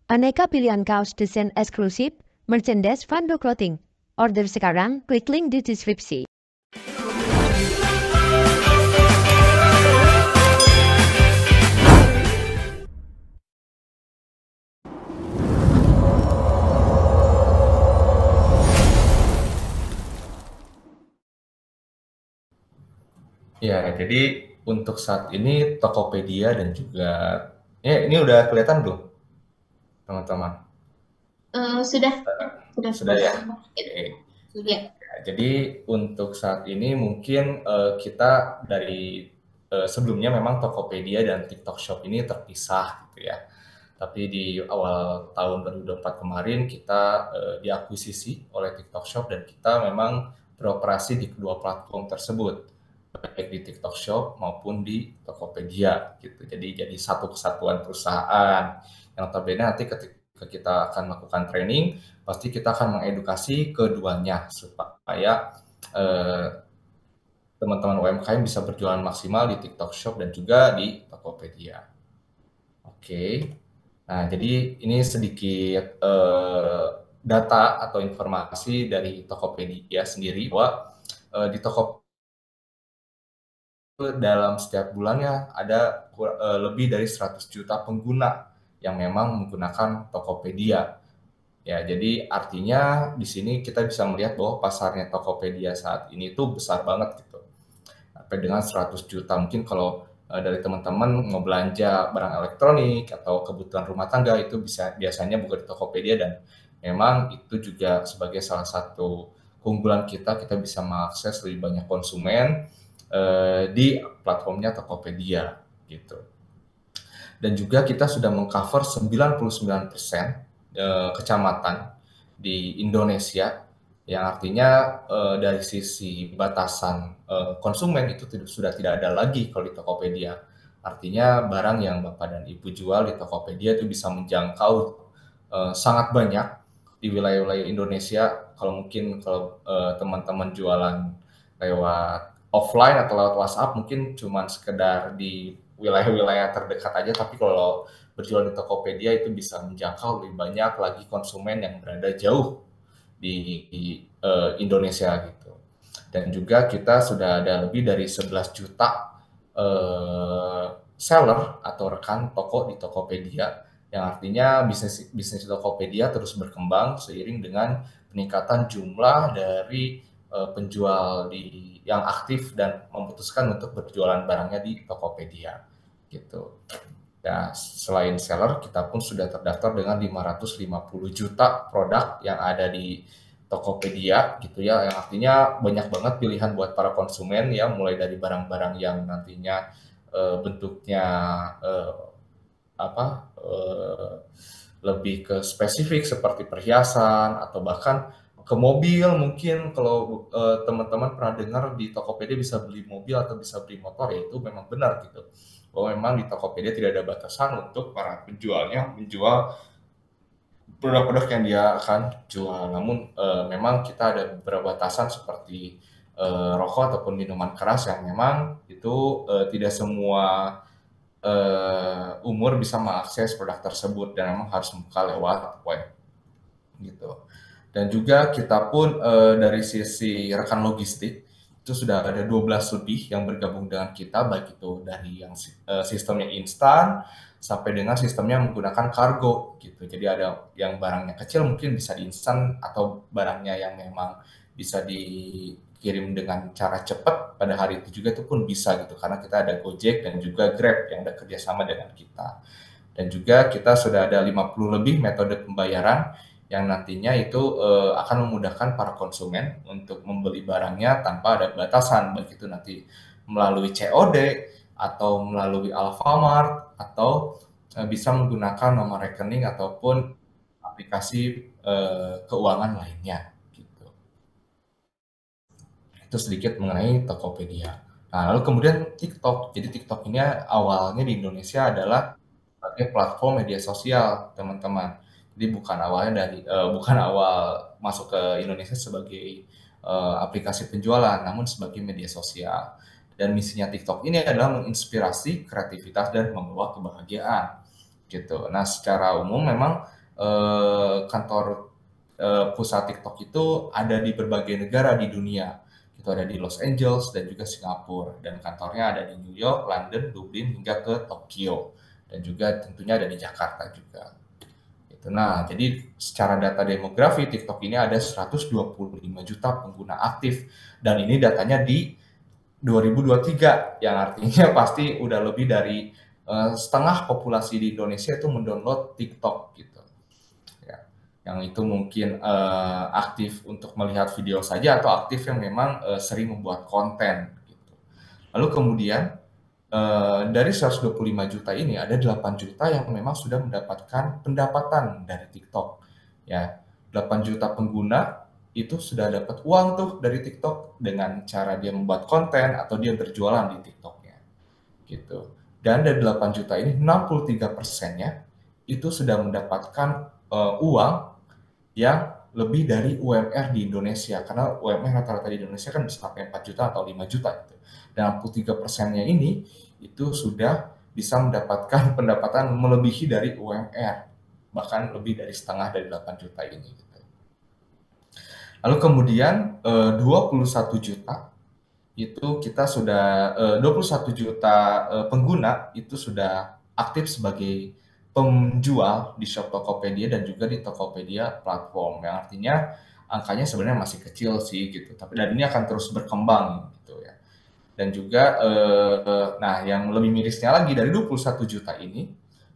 Aneka pilihan kaos desain eksklusif, merchandise Fando Clothing. Order sekarang, klik link di deskripsi. Ya, jadi untuk saat ini Tokopedia dan juga ini udah kelihatan belum, teman-teman? Sudah, Sudah bos. ya. Ya, Oke. sudah. Ya, jadi untuk saat ini mungkin kita dari sebelumnya memang Tokopedia dan TikTok Shop ini terpisah gitu ya. Tapi di awal tahun 2024 kemarin kita diakuisisi oleh TikTok Shop dan kita memang beroperasi di kedua platform tersebut, baik di TikTok Shop maupun di Tokopedia gitu. Jadi satu kesatuan perusahaan yang notabene nanti ketika kita akan melakukan training, pasti kita akan mengedukasi keduanya supaya eh, teman-teman UMKM bisa berjualan maksimal di TikTok Shop dan juga di Tokopedia. Oke. Nah, jadi ini sedikit data atau informasi dari Tokopedia sendiri bahwa di Tokopedia dalam setiap bulannya ada lebih dari 100 juta pengguna yang memang menggunakan Tokopedia. Ya, jadi artinya di sini kita bisa melihat bahwa pasarnya Tokopedia saat ini tuh besar banget gitu. Sampai dengan 100 juta. Mungkin kalau dari teman-teman mau belanja barang elektronik atau kebutuhan rumah tangga itu bisa biasanya buka di Tokopedia dan memang itu juga sebagai salah satu keunggulan kita bisa mengakses lebih banyak konsumen di platformnya Tokopedia gitu. Dan juga kita sudah mengcover 99% kecamatan di Indonesia yang artinya dari sisi batasan konsumen itu sudah tidak ada lagi kalau di Tokopedia. Artinya barang yang Bapak dan Ibu jual di Tokopedia itu bisa menjangkau sangat banyak di wilayah-wilayah Indonesia. Kalau teman-teman jualan lewat offline atau lewat WhatsApp mungkin cuma sekedar di wilayah-wilayah terdekat aja, tapi kalau berjualan di Tokopedia itu bisa menjangkau lebih banyak lagi konsumen yang berada jauh di Indonesia gitu. Dan juga kita sudah ada lebih dari 11 juta seller atau rekan toko di Tokopedia yang artinya bisnis bisnis Tokopedia terus berkembang seiring dengan peningkatan jumlah dari penjual yang aktif dan memutuskan untuk berjualan barangnya di Tokopedia gitu. Ya, selain seller, kita pun sudah terdaftar dengan 550 juta produk yang ada di Tokopedia gitu ya, yang artinya banyak banget pilihan buat para konsumen ya, mulai dari barang-barang yang nantinya bentuknya eh, eh, lebih ke spesifik seperti perhiasan atau bahkan ke mobil mungkin kalau teman-teman pernah dengar di Tokopedia bisa beli mobil atau bisa beli motor ya itu memang benar gitu bahwa memang di Tokopedia tidak ada batasan untuk para penjualnya menjual produk-produk yang dia akan jual. Namun memang kita ada beberapa batasan seperti rokok ataupun minuman keras yang memang itu tidak semua umur bisa mengakses produk tersebut dan memang harus membuka lewat web gitu. Dan juga kita pun dari sisi rekan logistik itu sudah ada 12 lebih yang bergabung dengan kita baik itu dari yang sistemnya instan sampai dengan sistemnya menggunakan kargo gitu. Jadi ada yang barangnya kecil mungkin bisa di instan atau barangnya yang memang bisa dikirim dengan cara cepat pada hari itu juga itu pun bisa gitu karena kita ada Gojek dan juga Grab yang ada kerjasama dengan kita. Dan juga kita sudah ada 50 lebih metode pembayaran yang nantinya itu akan memudahkan para konsumen untuk membeli barangnya tanpa ada batasan, baik itu nanti melalui COD atau melalui Alfamart atau bisa menggunakan nomor rekening ataupun aplikasi keuangan lainnya. Gitu. Itu sedikit mengenai Tokopedia. Nah, lalu kemudian TikTok. Jadi TikTok ini awalnya di Indonesia adalah sebagai platform media sosial, teman-teman. Jadi bukan awal masuk ke Indonesia sebagai aplikasi penjualan, namun sebagai media sosial. Dan misinya TikTok ini adalah menginspirasi kreativitas dan membawa kebahagiaan gitu. Nah, secara umum memang kantor pusat TikTok itu ada di berbagai negara di dunia. Itu ada di Los Angeles dan juga Singapura. Dan kantornya ada di New York, London, Dublin, hingga ke Tokyo. Dan juga tentunya ada di Jakarta juga. Gitu. Nah, jadi secara data demografi TikTok ini ada 125 juta pengguna aktif. Dan ini datanya di 2023, yang artinya pasti udah lebih dari setengah populasi di Indonesia itu mendownload TikTok gitu. Yang itu mungkin aktif untuk melihat video saja atau aktif yang memang sering membuat konten gitu. Lalu kemudian dari 125 juta ini ada 8 juta yang memang sudah mendapatkan pendapatan dari TikTok. Ya, 8 juta pengguna itu sudah dapat uang tuh dari TikTok dengan cara dia membuat konten atau dia berjualan di TikToknya gitu. Dan dari 8 juta ini 63%-nya itu sudah mendapatkan uang yang lebih dari UMR di Indonesia, karena UMR rata-rata di Indonesia kan bisa sampai 4 juta atau 5 juta gitu. Dan 63%-nya ini itu sudah bisa mendapatkan pendapatan melebihi dari UMR, bahkan lebih dari setengah dari 8 juta ini gitu. Lalu kemudian 21 juta itu kita sudah 21 juta pengguna itu sudah aktif sebagai penjual di shop Tokopedia dan juga di Tokopedia platform, yang artinya angkanya sebenarnya masih kecil sih gitu, tapi dan ini akan terus berkembang gitu ya. Dan juga nah yang lebih mirisnya lagi, dari 21 juta ini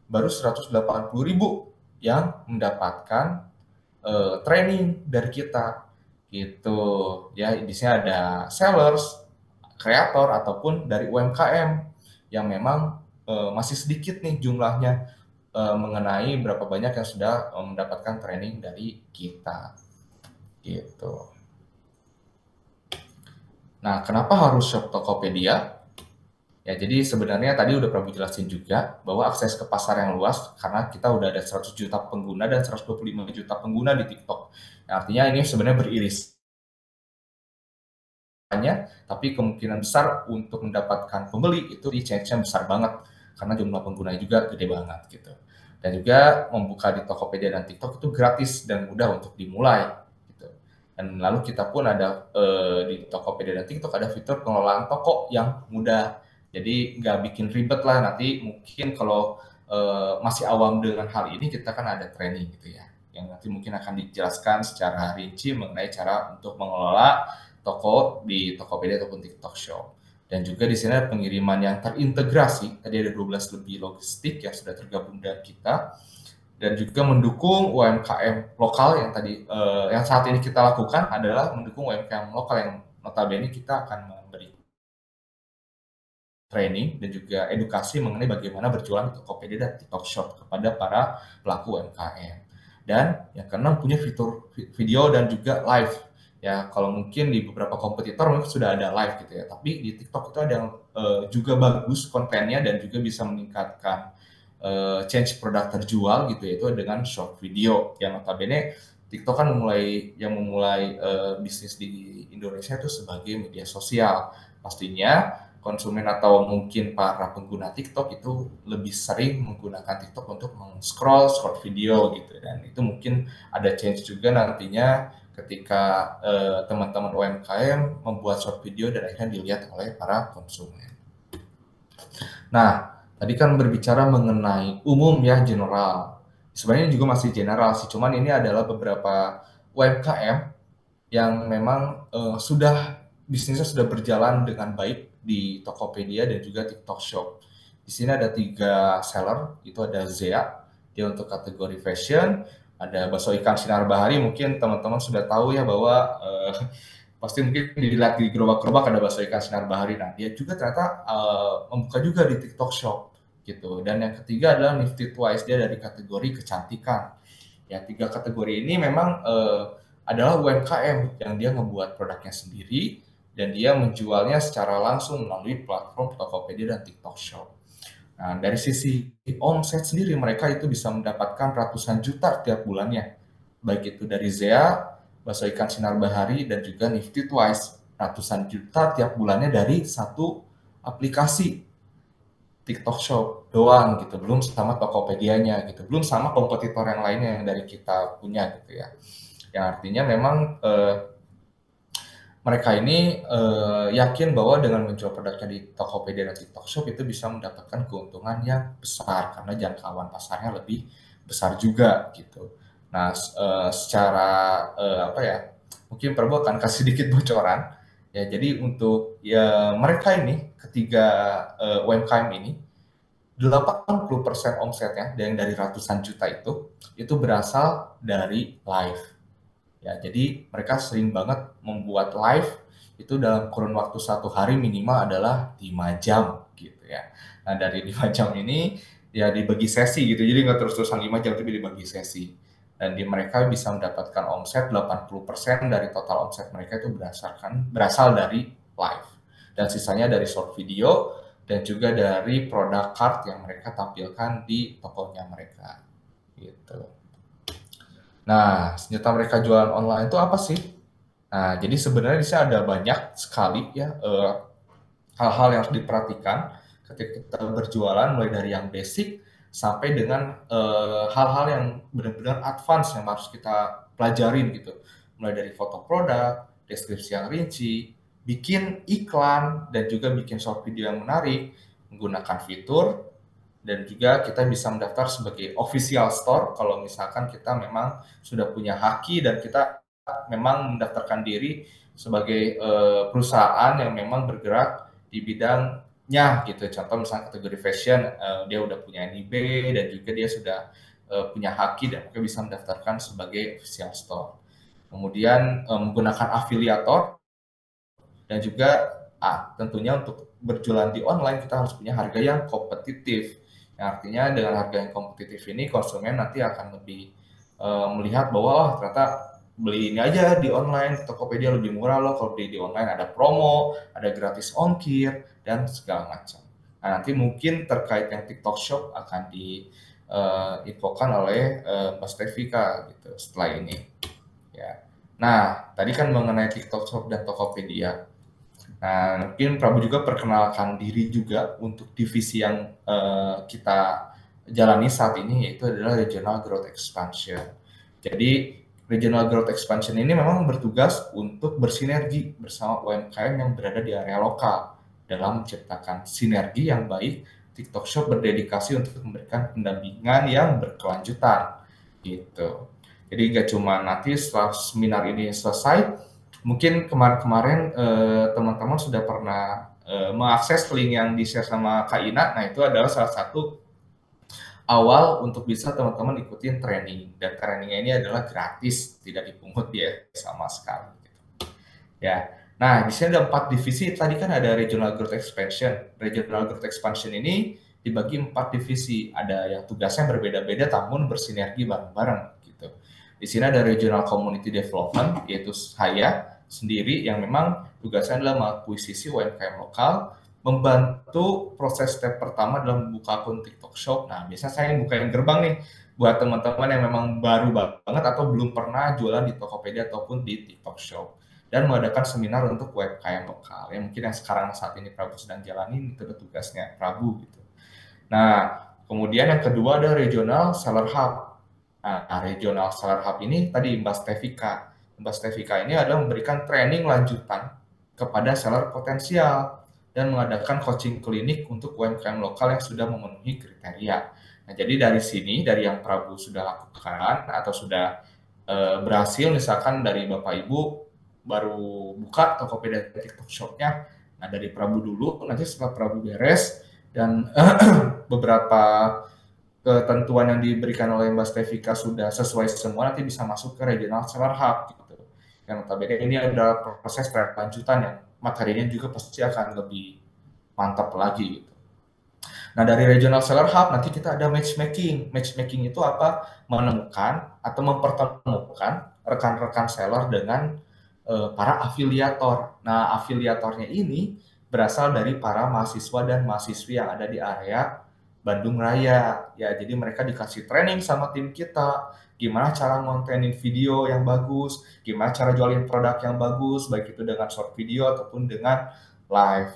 baru 180.000 yang mendapatkan training dari kita gitu ya. Di sini ada sellers, kreator ataupun dari UMKM yang memang masih sedikit nih jumlahnya mengenai berapa banyak yang sudah mendapatkan training dari kita gitu. Nah, kenapa harus shop Tokopedia? Ya, jadi sebenarnya tadi udah pernah jelasin juga bahwa akses ke pasar yang luas karena kita udah ada 100 juta pengguna dan 125 juta pengguna di TikTok. Nah, artinya ini sebenarnya beriris. Tapi kemungkinan besar untuk mendapatkan pembeli itu di change-nya besar banget karena jumlah pengguna juga gede banget gitu. Dan juga membuka di Tokopedia dan TikTok itu gratis dan mudah untuk dimulai gitu. Dan lalu kita pun ada di Tokopedia dan TikTok ada fitur pengelolaan toko yang mudah. Jadi nggak bikin ribet lah. Nanti mungkin kalau masih awam dengan hal ini, kita kan ada training gitu ya, yang nanti mungkin akan dijelaskan secara rinci mengenai cara untuk mengelola toko di Tokopedia ataupun TikTok Shop. Dan juga di sini ada pengiriman yang terintegrasi. Tadi ada 12 lebih logistik yang sudah tergabung dengan kita. Dan juga mendukung UMKM lokal yang tadi yang saat ini kita lakukan adalah mendukung UMKM lokal yang notabene kita akan memberi training dan juga edukasi mengenai bagaimana berjualan di Tokopedia dan TikTok Shop kepada para pelaku UMKM. Dan yang keenam punya fitur video dan juga live. Ya, kalau mungkin di beberapa kompetitor mungkin sudah ada live gitu ya, tapi di TikTok itu ada yang juga bagus kontennya dan juga bisa meningkatkan change produk terjual gitu, yaitu dengan short video. Yang notabene TikTok kan memulai bisnis di Indonesia itu sebagai media sosial. Pastinya konsumen atau mungkin para pengguna TikTok itu lebih sering menggunakan TikTok untuk scroll short video gitu, dan itu mungkin ada change juga nantinya ketika teman-teman UMKM membuat short video dan akhirnya dilihat oleh para konsumen. Nah, tadi kan berbicara mengenai umum ya, general. Sebenarnya juga masih general sih, cuman ini adalah beberapa UMKM yang memang bisnisnya sudah berjalan dengan baik di Tokopedia dan juga TikTok Shop. Di sini ada 3 seller, itu ada Zea, dia untuk kategori fashion, ada bakso ikan sinar bahari, mungkin teman-teman sudah tahu ya bahwa pasti mungkin dilihat di gerobak-gerobak ada bakso ikan sinar bahari. Nah, dia juga ternyata membuka juga di TikTok Shop gitu. Dan yang ketiga adalah Nifty Twice, dia dari kategori kecantikan. Ya, 3 kategori ini memang adalah UMKM yang dia membuat produknya sendiri dan dia menjualnya secara langsung melalui platform Tokopedia dan TikTok Shop. Nah, dari sisi omset sendiri mereka itu bisa mendapatkan ratusan juta tiap bulannya. Baik itu dari Zea, bakso ikan sinar bahari, dan juga Nifty Twice. Ratusan juta tiap bulannya dari satu aplikasi. TikTok Shop doang gitu, belum sama Tokopedia-nya gitu, belum sama kompetitor yang lainnya yang dari kita punya gitu ya. Yang artinya memang mereka ini yakin bahwa dengan menjual produknya di Tokopedia dan TikTok Shop itu bisa mendapatkan keuntungan yang besar karena jangkauan pasarnya lebih besar juga gitu. Nah, secara apa ya? Mungkin Prabu akan kasih sedikit bocoran. Ya, jadi untuk ya mereka ini ketiga UMKM ini 80% omsetnya yang dari ratusan juta itu berasal dari live. Ya, jadi mereka sering banget membuat live itu dalam kurun waktu 1 hari minimal adalah 5 jam gitu ya. Nah dari 5 jam ini ya dibagi sesi gitu, jadi nggak terus-terusan 5 jam tapi dibagi sesi. Dan mereka bisa mendapatkan omset 80% dari total omset mereka itu berasal dari live. Dan sisanya dari short video dan juga dari produk card yang mereka tampilkan di tokonya mereka gitu. Nah, senjata mereka jualan online itu apa sih? Nah, jadi sebenarnya di sini ada banyak sekali ya hal-hal yang harus diperhatikan ketika kita berjualan, mulai dari yang basic sampai dengan hal-hal yang benar-benar advance yang harus kita pelajarin gitu. Mulai dari foto produk, deskripsi yang rinci, bikin iklan, dan juga bikin short video yang menarik, menggunakan fitur, dan juga kita bisa mendaftar sebagai official store kalau misalkan kita memang sudah punya haki dan kita memang mendaftarkan diri sebagai perusahaan yang memang bergerak di bidangnya gitu. Contoh misalnya kategori fashion, dia udah punya NIB dan juga dia sudah punya haki dan mungkin bisa mendaftarkan sebagai official store. Kemudian menggunakan afiliator dan juga tentunya untuk berjualan di online kita harus punya harga yang kompetitif. Yang artinya dengan harga yang kompetitif ini konsumen nanti akan lebih melihat bahwa oh, ternyata beli ini aja di online, Tokopedia lebih murah loh, kalau beli di online ada promo, ada gratis ongkir, dan segala macam. Nah, nanti mungkin terkait yang TikTok Shop akan diinfokan oleh Mbak Stevika gitu setelah ini. Ya. Nah, tadi kan mengenai TikTok Shop dan Tokopedia. Nah, mungkin Prabu juga perkenalkan diri juga untuk divisi yang kita jalani saat ini, yaitu adalah Regional Growth Expansion. Jadi, Regional Growth Expansion ini memang bertugas untuk bersinergi bersama UMKM yang berada di area lokal dalam menciptakan sinergi yang baik. TikTok Shop berdedikasi untuk memberikan pendampingan yang berkelanjutan, gitu. Jadi nggak cuma nanti setelah seminar ini selesai, mungkin kemarin-kemarin teman-teman sudah pernah mengakses link yang di-share sama Kak Ina. Nah, itu adalah salah satu awal untuk bisa teman-teman ikutin training. Dan trainingnya ini adalah gratis, tidak dipungut biaya sama sekali. Ya. Nah, di sini ada 4 divisi. Tadi kan ada Regional Growth Expansion. Regional Growth Expansion ini dibagi 4 divisi. Ada yang tugasnya berbeda-beda namun bersinergi bareng-bareng gitu. Di sini ada Regional Community Development, yaitu saya sendiri yang memang tugasnya adalah mengakuisisi UMKM lokal, membantu proses step pertama dalam membuka akun TikTok Shop. Nah, biasanya saya bukain gerbang nih buat teman-teman yang memang baru banget atau belum pernah jualan di Tokopedia ataupun di TikTok Shop, dan mengadakan seminar untuk UMKM lokal. Ya, mungkin yang sekarang saat ini Prabu sedang jalani itu tugasnya Prabu gitu. Nah, kemudian yang kedua ada Regional Seller Hub. Nah, Regional Seller Hub ini tadi Mbak Stevika. Mbak Stevika ini adalah memberikan training lanjutan kepada seller potensial dan mengadakan coaching klinik untuk UMKM lokal yang sudah memenuhi kriteria. Nah, jadi dari sini, dari yang Prabu sudah lakukan atau sudah berhasil, misalkan dari Bapak Ibu baru buka Tokopedia TikTok Shop-nya, nah dari Prabu dulu, nanti setelah Prabu beres dan beberapa ketentuan yang diberikan oleh Mbak Stevika sudah sesuai semua, nanti bisa masuk ke Regional Seller Hub gitu. Yang notabene ini adalah proses lanjutan yang materinya juga pasti akan lebih mantap lagi gitu. Nah, dari Regional Seller Hub nanti kita ada matchmaking. Matchmaking itu apa? Menemukan atau mempertemukan rekan-rekan seller dengan para afiliator. Nah, afiliatornya ini berasal dari para mahasiswa dan mahasiswi yang ada di area Bandung Raya. Ya, jadi mereka dikasih training sama tim kita, gimana cara ngontenin video yang bagus, gimana cara jualin produk yang bagus, baik itu dengan short video ataupun dengan live.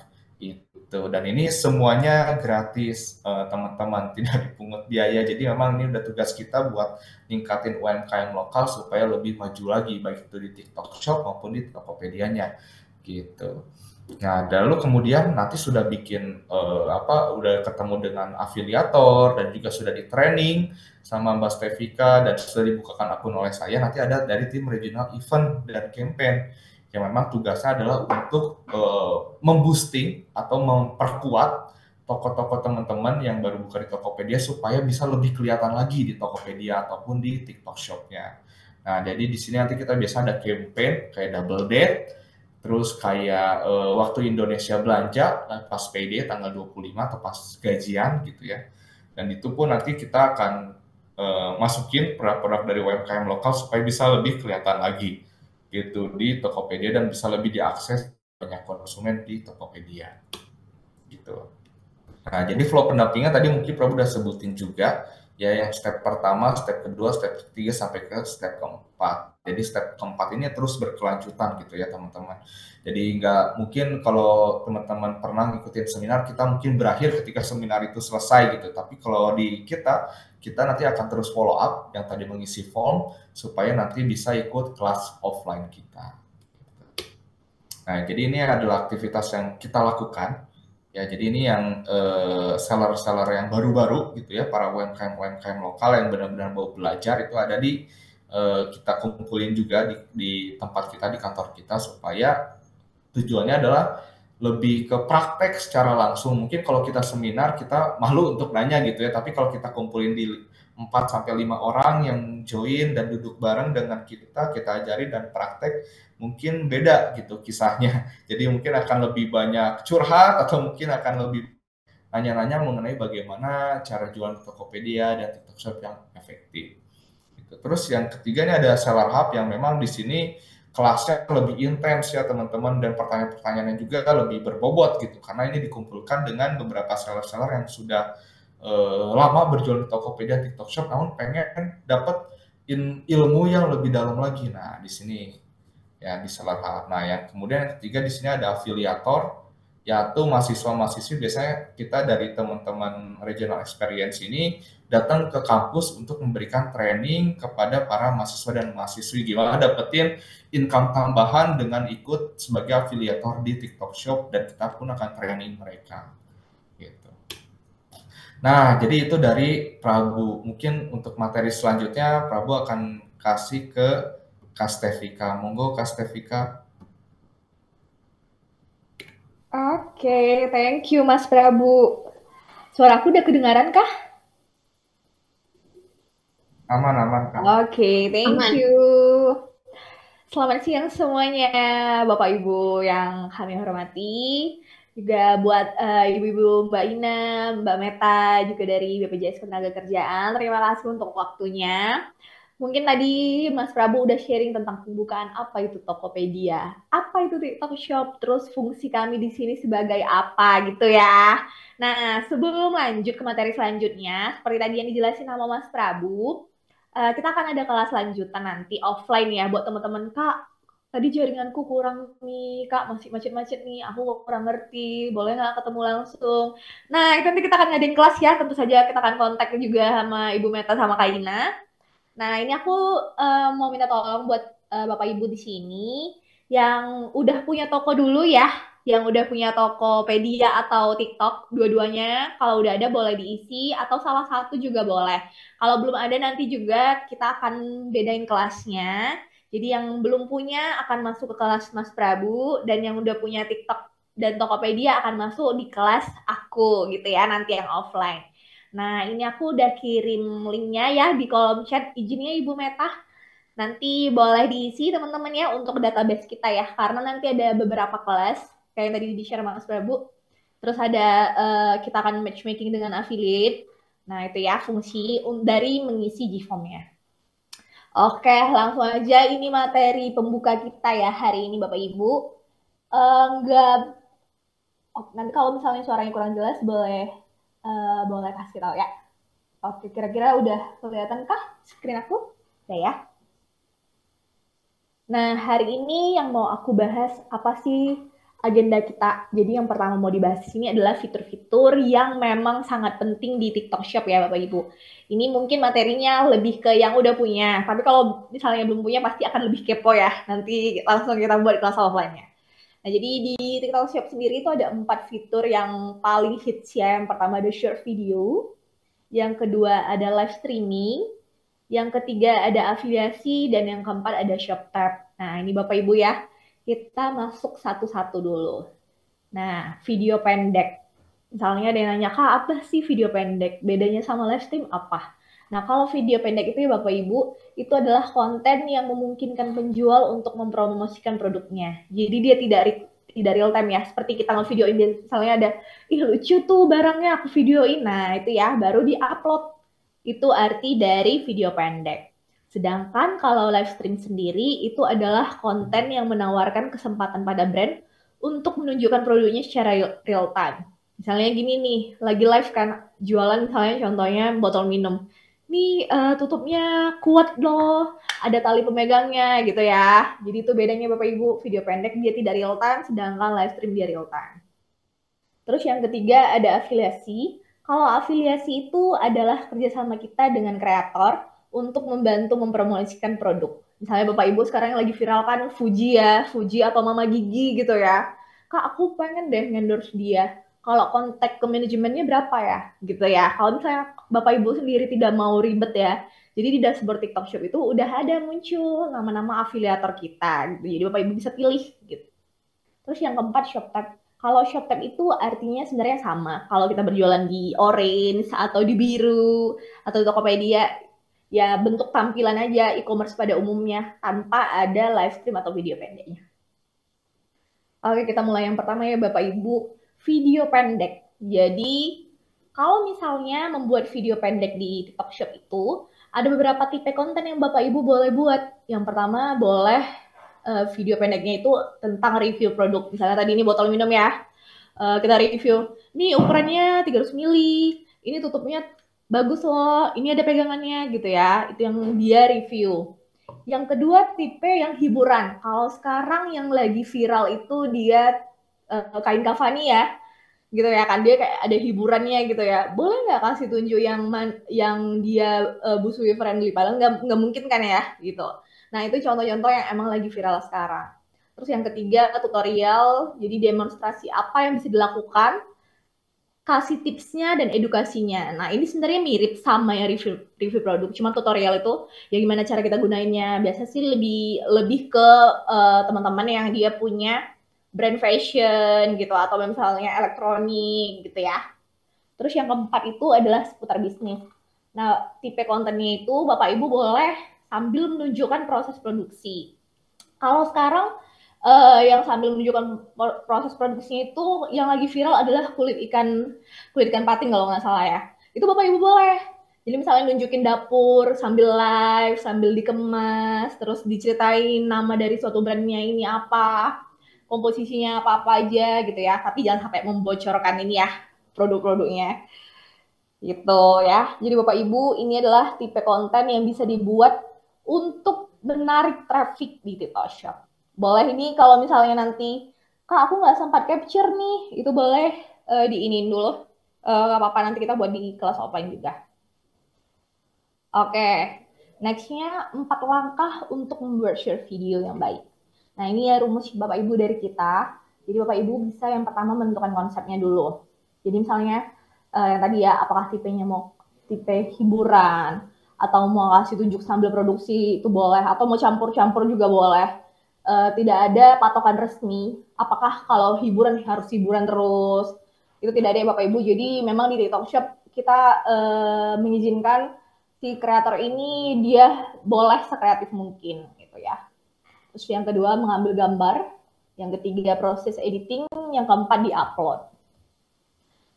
gitu. Dan ini semuanya gratis, teman-teman, tidak dipungut biaya. Jadi memang ini udah tugas kita buat ningkatin UMKM lokal supaya lebih maju lagi, baik itu di TikTok Shop maupun di Tokopedia-nya, gitu. Nah, lalu kemudian nanti sudah bikin udah ketemu dengan afiliator dan juga sudah di training sama Mbak Stevika dan sudah dibukakan akun oleh saya. Nanti ada dari tim regional event dan campaign yang memang tugasnya adalah untuk memboosting atau memperkuat toko-toko teman-teman yang baru buka di Tokopedia supaya bisa lebih kelihatan lagi di Tokopedia ataupun di TikTok Shop-nya. Nah, jadi di sini nanti kita biasa ada campaign kayak double date, terus kayak waktu Indonesia belanja pas payday tanggal 25 atau pas gajian gitu ya. Dan itu pun nanti kita akan masukin produk-produk dari UMKM lokal supaya bisa lebih kelihatan lagi gitu di Tokopedia dan bisa lebih diakses banyak konsumen di Tokopedia gitu. Nah, jadi flow pendampingan tadi mungkin Prabu udah sebutin juga, ya yang step pertama, step kedua, step ketiga, sampai ke step keempat. Jadi step keempat ini terus berkelanjutan gitu ya teman-teman. Jadi nggak mungkin kalau teman-teman pernah ngikutin seminar, kita mungkin berakhir ketika seminar itu selesai gitu. Tapi kalau di kita nanti akan terus follow up yang tadi mengisi form, supaya nanti bisa ikut kelas offline kita. Nah, jadi ini adalah aktivitas yang kita lakukan. Ya, jadi ini yang seller-seller yang baru-baru gitu ya, para UMKM lokal yang benar-benar mau belajar itu ada di kita kumpulin juga di tempat kita, di kantor kita, supaya tujuannya adalah lebih ke praktek secara langsung. Mungkin kalau kita seminar kita malu untuk nanya gitu ya, tapi kalau kita kumpulin di 4 sampai 5 orang yang join dan duduk bareng dengan kita ajarin dan praktek, mungkin beda gitu kisahnya. Jadi mungkin akan lebih banyak curhat atau mungkin akan lebih nanya-nanya mengenai bagaimana cara jualan Tokopedia dan TikTok Shop yang efektif. Gitu. Terus yang ketiga ini ada Seller Hub yang memang di sini kelasnya lebih intens ya teman-teman, dan pertanyaan-pertanyaannya juga lebih berbobot gitu, karena ini dikumpulkan dengan beberapa seller-seller yang sudah lama berjualan di Tokopedia, TikTok Shop, namun pengen dapat ilmu yang lebih dalam lagi. Nah, di sini ya di Seller Hub. Nah, yang kemudian yang ketiga di sini ada afiliator, yaitu mahasiswa-mahasiswi. Biasanya kita dari teman-teman regional experience ini datang ke kampus untuk memberikan training kepada para mahasiswa dan mahasiswi gimana dapetin income tambahan dengan ikut sebagai afiliator di TikTok Shop, dan kita pun akan training mereka gitu. Nah, jadi itu dari Prabu. Mungkin untuk materi selanjutnya Prabu akan kasih ke Kak Stevika. Monggo Kak Stevika. Oke, thank you Mas Prabu. Suaraku udah kedengaran kah? Aman Kak. Oke, thank Aman. you. Selamat siang semuanya, Bapak Ibu yang kami hormati. Juga buat Ibu-Ibu Mbak Ina, Mbak Meta, juga dari BPJS Ketenagakerjaan. Terima kasih untuk waktunya. Mungkin tadi Mas Prabu udah sharing tentang pembukaan apa itu Tokopedia, apa itu TikTok Shop, terus fungsi kami di sini sebagai apa gitu ya. Nah, sebelum lanjut ke materi selanjutnya, seperti tadi yang dijelasin sama Mas Prabu, kita akan ada kelas lanjutan nanti offline ya buat teman-teman. Kak, tadi jaringanku kurang nih, Kak, masih macet-macet nih, aku kurang ngerti, boleh nggak ketemu langsung? Nah, itu nanti kita akan ngadain kelas ya, tentu saja kita akan kontak juga sama Ibu Meta sama Kak Ina. Nah, ini aku mau minta tolong buat Bapak Ibu di sini yang udah punya toko dulu ya, yang udah punya Tokopedia atau TikTok, dua-duanya. Kalau udah ada boleh diisi atau salah satu juga boleh. Kalau belum ada nanti juga kita akan bedain kelasnya. Jadi yang belum punya akan masuk ke kelas Mas Prabu, dan yang udah punya TikTok dan Tokopedia akan masuk di kelas aku gitu ya, nanti yang offline. Nah, ini aku udah kirim linknya ya di kolom chat. Izinnya Ibu Meta. Nanti boleh diisi teman-teman ya untuk database kita ya. Karena nanti ada beberapa kelas, kayak yang tadi di-share Mas Prabu. Terus ada kita akan matchmaking dengan affiliate. Nah, itu ya fungsi dari mengisi Gform-nya. Oke, langsung aja ini materi pembuka kita ya hari ini Bapak Ibu. Enggak, nanti kalau misalnya suaranya kurang jelas boleh kasih tahu ya. Oke, kira-kira udah kelihatan kah screen aku? Udah ya. Nah, hari ini yang mau aku bahas apa sih agenda kita. Jadi yang pertama mau dibahas di sini adalah fitur-fitur yang memang sangat penting di TikTok Shop ya Bapak Ibu. Ini mungkin materinya lebih ke yang udah punya, tapi kalau misalnya belum punya pasti akan lebih kepo ya. Nanti langsung kita buat kelas offline-nya. Nah, jadi di TikTok Shop sendiri itu ada 4 fitur yang paling hits ya. Yang pertama ada short video, yang kedua ada live streaming, yang ketiga ada afiliasi, dan yang keempat ada shop tab. Nah, ini Bapak Ibu ya, kita masuk satu-satu dulu. Nah, video pendek. Misalnya ada yang nanya, Kak, apa sih video pendek? Bedanya sama live stream apa? Nah, kalau video pendek itu ya Bapak Ibu, itu adalah konten yang memungkinkan penjual untuk mempromosikan produknya. Jadi dia tidak real time ya, seperti kita nge-videoin misalnya ada, ih lucu tuh barangnya aku videoin. Nah, itu ya baru di-upload. Itu arti dari video pendek. Sedangkan kalau live stream sendiri itu adalah konten yang menawarkan kesempatan pada brand untuk menunjukkan produknya secara real time. Misalnya gini nih, lagi live kan, jualan misalnya contohnya botol minum. Nih tutupnya kuat loh, ada tali pemegangnya gitu ya. Jadi itu bedanya Bapak Ibu, video pendek dia tidak real time, sedangkan live stream dia real time. Terus yang ketiga ada afiliasi. Kalau afiliasi itu adalah kerjasama kita dengan kreator untuk membantu mempromosikan produk. Misalnya Bapak Ibu sekarang yang lagi viral kan Fuji ya, Fuji atau Mama Gigi gitu ya. Kak, aku pengen deh endorse dia. Kalau kontak ke manajemennya berapa ya? Gitu ya. Kalau misalnya Bapak Ibu sendiri tidak mau ribet ya, jadi di dashboard TikTok Shop itu udah ada muncul nama-nama afiliator kita. Gitu. Jadi Bapak Ibu bisa pilih gitu. Terus yang keempat, shop tab. Kalau shop tab itu artinya sebenarnya sama. Kalau kita berjualan di Orange atau di Biru atau di Tokopedia, ya bentuk tampilan aja e-commerce pada umumnya tanpa ada live stream atau video pendeknya. Oke, kita mulai yang pertama ya Bapak Ibu, video pendek. Jadi, kalau misalnya membuat video pendek di TikTok Shop itu, ada beberapa tipe konten yang Bapak Ibu boleh buat. Yang pertama, boleh video pendeknya itu tentang review produk. Misalnya tadi ini botol minum ya, kita review. Ini ukurannya 300 ml, ini tutupnya bagus loh, ini ada pegangannya gitu ya. Itu yang dia review. Yang kedua tipe yang hiburan. Kalau sekarang yang lagi viral itu dia kain kafani ya, gitu ya kan, dia kayak ada hiburannya gitu ya. Boleh nggak kasih tunjuk yang dia busui friendly? Padahal nggak mungkin kan ya gitu. Nah itu contoh-contoh yang emang lagi viral sekarang. Terus yang ketiga tutorial, jadi demonstrasi apa yang bisa dilakukan, kasih tipsnya dan edukasinya. Nah ini sebenarnya mirip sama ya review produk, cuma tutorial itu ya gimana cara kita gunainnya. Biasa sih lebih ke teman-teman yang dia punya brand fashion gitu atau misalnya elektronik gitu ya. Terus yang keempat itu adalah seputar bisnis. Nah, tipe kontennya itu Bapak Ibu boleh sambil menunjukkan proses produksi. Kalau sekarang yang sambil menunjukkan proses produksinya itu yang lagi viral adalah kulit ikan patin kalau nggak salah ya. Itu Bapak Ibu boleh. Jadi misalnya nunjukin dapur sambil live, sambil dikemas, terus diceritain nama dari suatu brandnya ini apa, komposisinya apa-apa aja gitu ya. Tapi jangan sampai membocorkan ini ya produk-produknya gitu ya. Jadi Bapak Ibu ini adalah tipe konten yang bisa dibuat untuk menarik traffic di TikTok Shop. Boleh ini kalau misalnya nanti, Kak aku nggak sempat capture nih, itu boleh diinin dulu. Nggak apa-apa, nanti kita buat di kelas offline juga. Oke, nextnya 4 langkah untuk membuat short video yang baik. Nah ini ya rumus Bapak Ibu dari kita. Jadi Bapak Ibu bisa yang pertama menentukan konsepnya dulu. Jadi misalnya yang tadi ya, apakah tipenya mau tipe hiburan, atau mau kasih tunjuk sambil produksi itu boleh, atau mau campur-campur juga boleh. Tidak ada patokan resmi, apakah kalau hiburan harus hiburan terus, itu tidak ada ya Bapak Ibu. Jadi memang di TikTok Shop kita mengizinkan si kreator ini dia boleh sekreatif mungkin gitu ya. Terus yang kedua mengambil gambar, yang ketiga proses editing, yang keempat di-upload.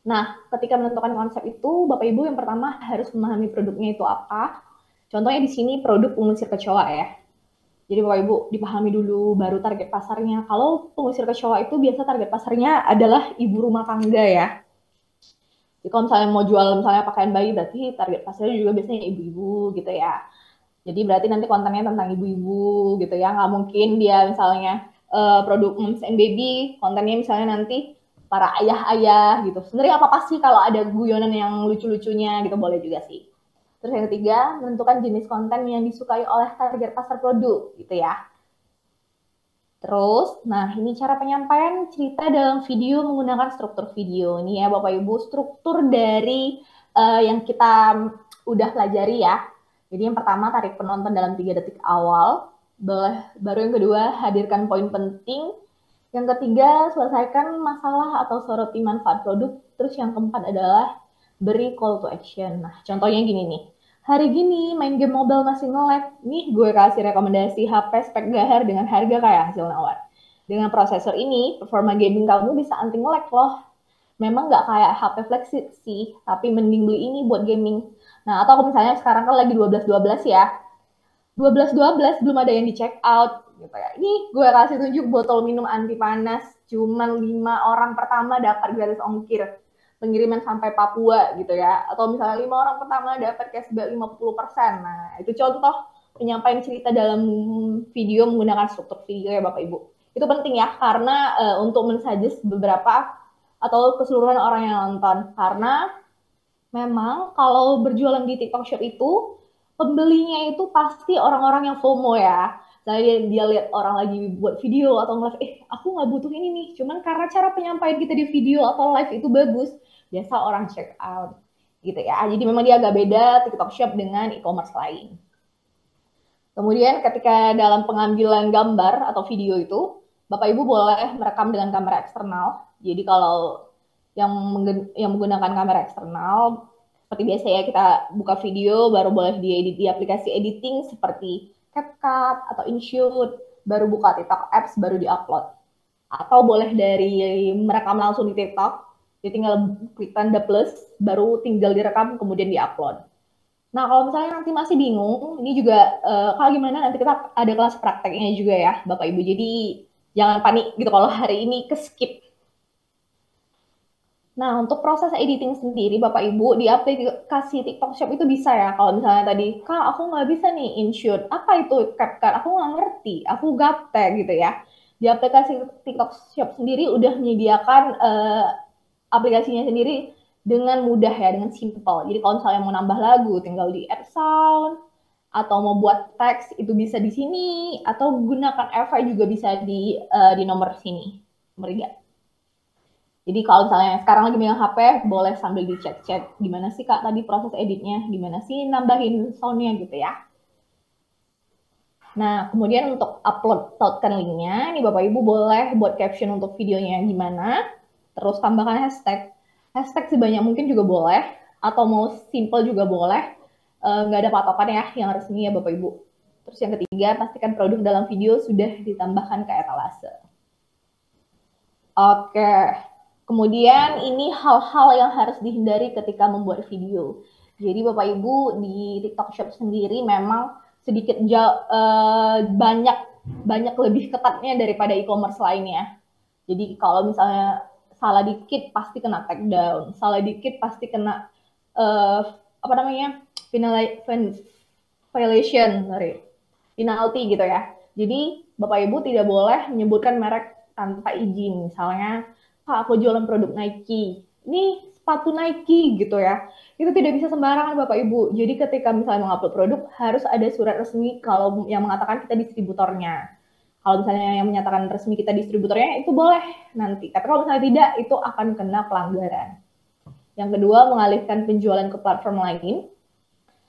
Nah, ketika menentukan konsep itu, Bapak Ibu yang pertama harus memahami produknya itu apa. Contohnya di sini produk pengusir kecoa ya. Jadi Bapak Ibu dipahami dulu baru target pasarnya. Kalau pengusir kecoa itu biasa target pasarnya adalah ibu rumah tangga ya. Jadi kalau misalnya mau jual misalnya pakaian bayi, berarti target pasarnya juga biasanya ibu-ibu gitu ya. Jadi berarti nanti kontennya tentang ibu-ibu gitu ya. Nggak mungkin dia misalnya produk moms and baby, kontennya misalnya nanti para ayah-ayah gitu. Sebenarnya apa sih kalau ada guyonan yang lucu-lucunya gitu, boleh juga sih. Terus yang ketiga, menentukan jenis konten yang disukai oleh target pasar produk gitu ya. Terus, nah ini cara penyampaian cerita dalam video menggunakan struktur video. Ini ya Bapak Ibu, struktur dari yang kita udah pelajari ya. Jadi yang pertama, tarik penonton dalam 3 detik awal. Baru yang kedua, hadirkan poin penting. Yang ketiga, selesaikan masalah atau soroti manfaat produk. Terus yang keempat adalah beri call to action. Nah, contohnya gini nih. Hari gini main game mobile masih nge-lag. Nih gue kasih rekomendasi HP spek gahar dengan harga kayak hasil nawar. Dengan prosesor ini, performa gaming kamu bisa anti nge-lag loh. Memang nggak kayak HP flagship sih, tapi mending beli ini buat gaming. Nah, atau misalnya sekarang kan lagi 12-12 ya. 12-12 belum ada yang di check out gitu ya. Ini gue kasih tunjuk botol minum anti panas, cuman 5 orang pertama dapat gratis ongkir pengiriman sampai Papua gitu ya, atau misalnya 5 orang pertama dapat cashback 50%. Nah, itu contoh penyampaian cerita dalam video menggunakan struktur video ya Bapak Ibu. Itu penting ya, karena untuk mensuggest beberapa atau keseluruhan orang yang nonton. Karena memang kalau berjualan di TikTok Shop itu, pembelinya itu pasti orang-orang yang FOMO ya. Saya dia lihat orang lagi buat video atau nge-live, aku nggak butuh ini nih. Cuman karena cara penyampaian kita di video atau live itu bagus, biasa orang check out gitu ya. Jadi memang dia agak beda TikTok Shop dengan e-commerce lain. Kemudian ketika dalam pengambilan gambar atau video itu, Bapak Ibu boleh merekam dengan kamera eksternal. Jadi kalau yang menggunakan kamera eksternal, seperti biasa ya, kita buka video baru boleh diedit di aplikasi editing seperti CapCut atau InShoot, baru buka TikTok Apps baru diupload. Atau boleh dari merekam langsung di TikTok, jadi tinggal klik tanda plus, baru tinggal direkam kemudian diupload. Nah, kalau misalnya nanti masih bingung, ini juga kalau gimana nanti kita ada kelas prakteknya juga ya, Bapak Ibu. Jadi jangan panik gitu kalau hari ini ke-skip. Nah, untuk proses editing sendiri, Bapak Ibu, di aplikasi TikTok Shop itu bisa ya. Kalau misalnya tadi, Kak, aku nggak bisa nih InShoot. Apa itu CapCut? Aku nggak ngerti. Aku gaptek gitu ya. Di aplikasi TikTok Shop sendiri udah menyediakan aplikasinya sendiri dengan mudah ya, dengan simple. Jadi kalau misalnya mau nambah lagu, tinggal di add sound, atau mau buat teks, itu bisa di sini, atau gunakan efek juga bisa di nomor sini, nomor 3. Jadi kalau misalnya sekarang lagi megang HP, boleh sambil di chat-chat, gimana sih Kak tadi proses editnya, gimana sih nambahin soundnya gitu ya. Nah, kemudian untuk upload tautkan linknya, ini Bapak Ibu boleh buat caption untuk videonya gimana, terus tambahkan hashtag. Hashtag sebanyak mungkin juga boleh, atau mau simple juga boleh, nggak ada patokan ya yang resmi ya Bapak Ibu. Terus yang ketiga, pastikan produk dalam video sudah ditambahkan ke etalase. Oke, kemudian ini hal-hal yang harus dihindari ketika membuat video. Jadi Bapak Ibu di TikTok Shop sendiri memang sedikit banyak lebih ketatnya daripada e-commerce lainnya. Jadi kalau misalnya salah dikit pasti kena take down, salah dikit pasti kena penalty gitu ya. Jadi Bapak Ibu tidak boleh menyebutkan merek tanpa izin. Misalnya, Kak, aku jualan produk Nike. Ini sepatu Nike gitu ya. Itu tidak bisa sembarangan Bapak Ibu. Jadi ketika misalnya mengupload produk, harus ada surat resmi kalau yang mengatakan kita distributornya. Kalau misalnya yang menyatakan resmi kita distributornya, itu boleh nanti. Tapi kalau misalnya tidak, itu akan kena pelanggaran. Yang kedua, mengalihkan penjualan ke platform lain.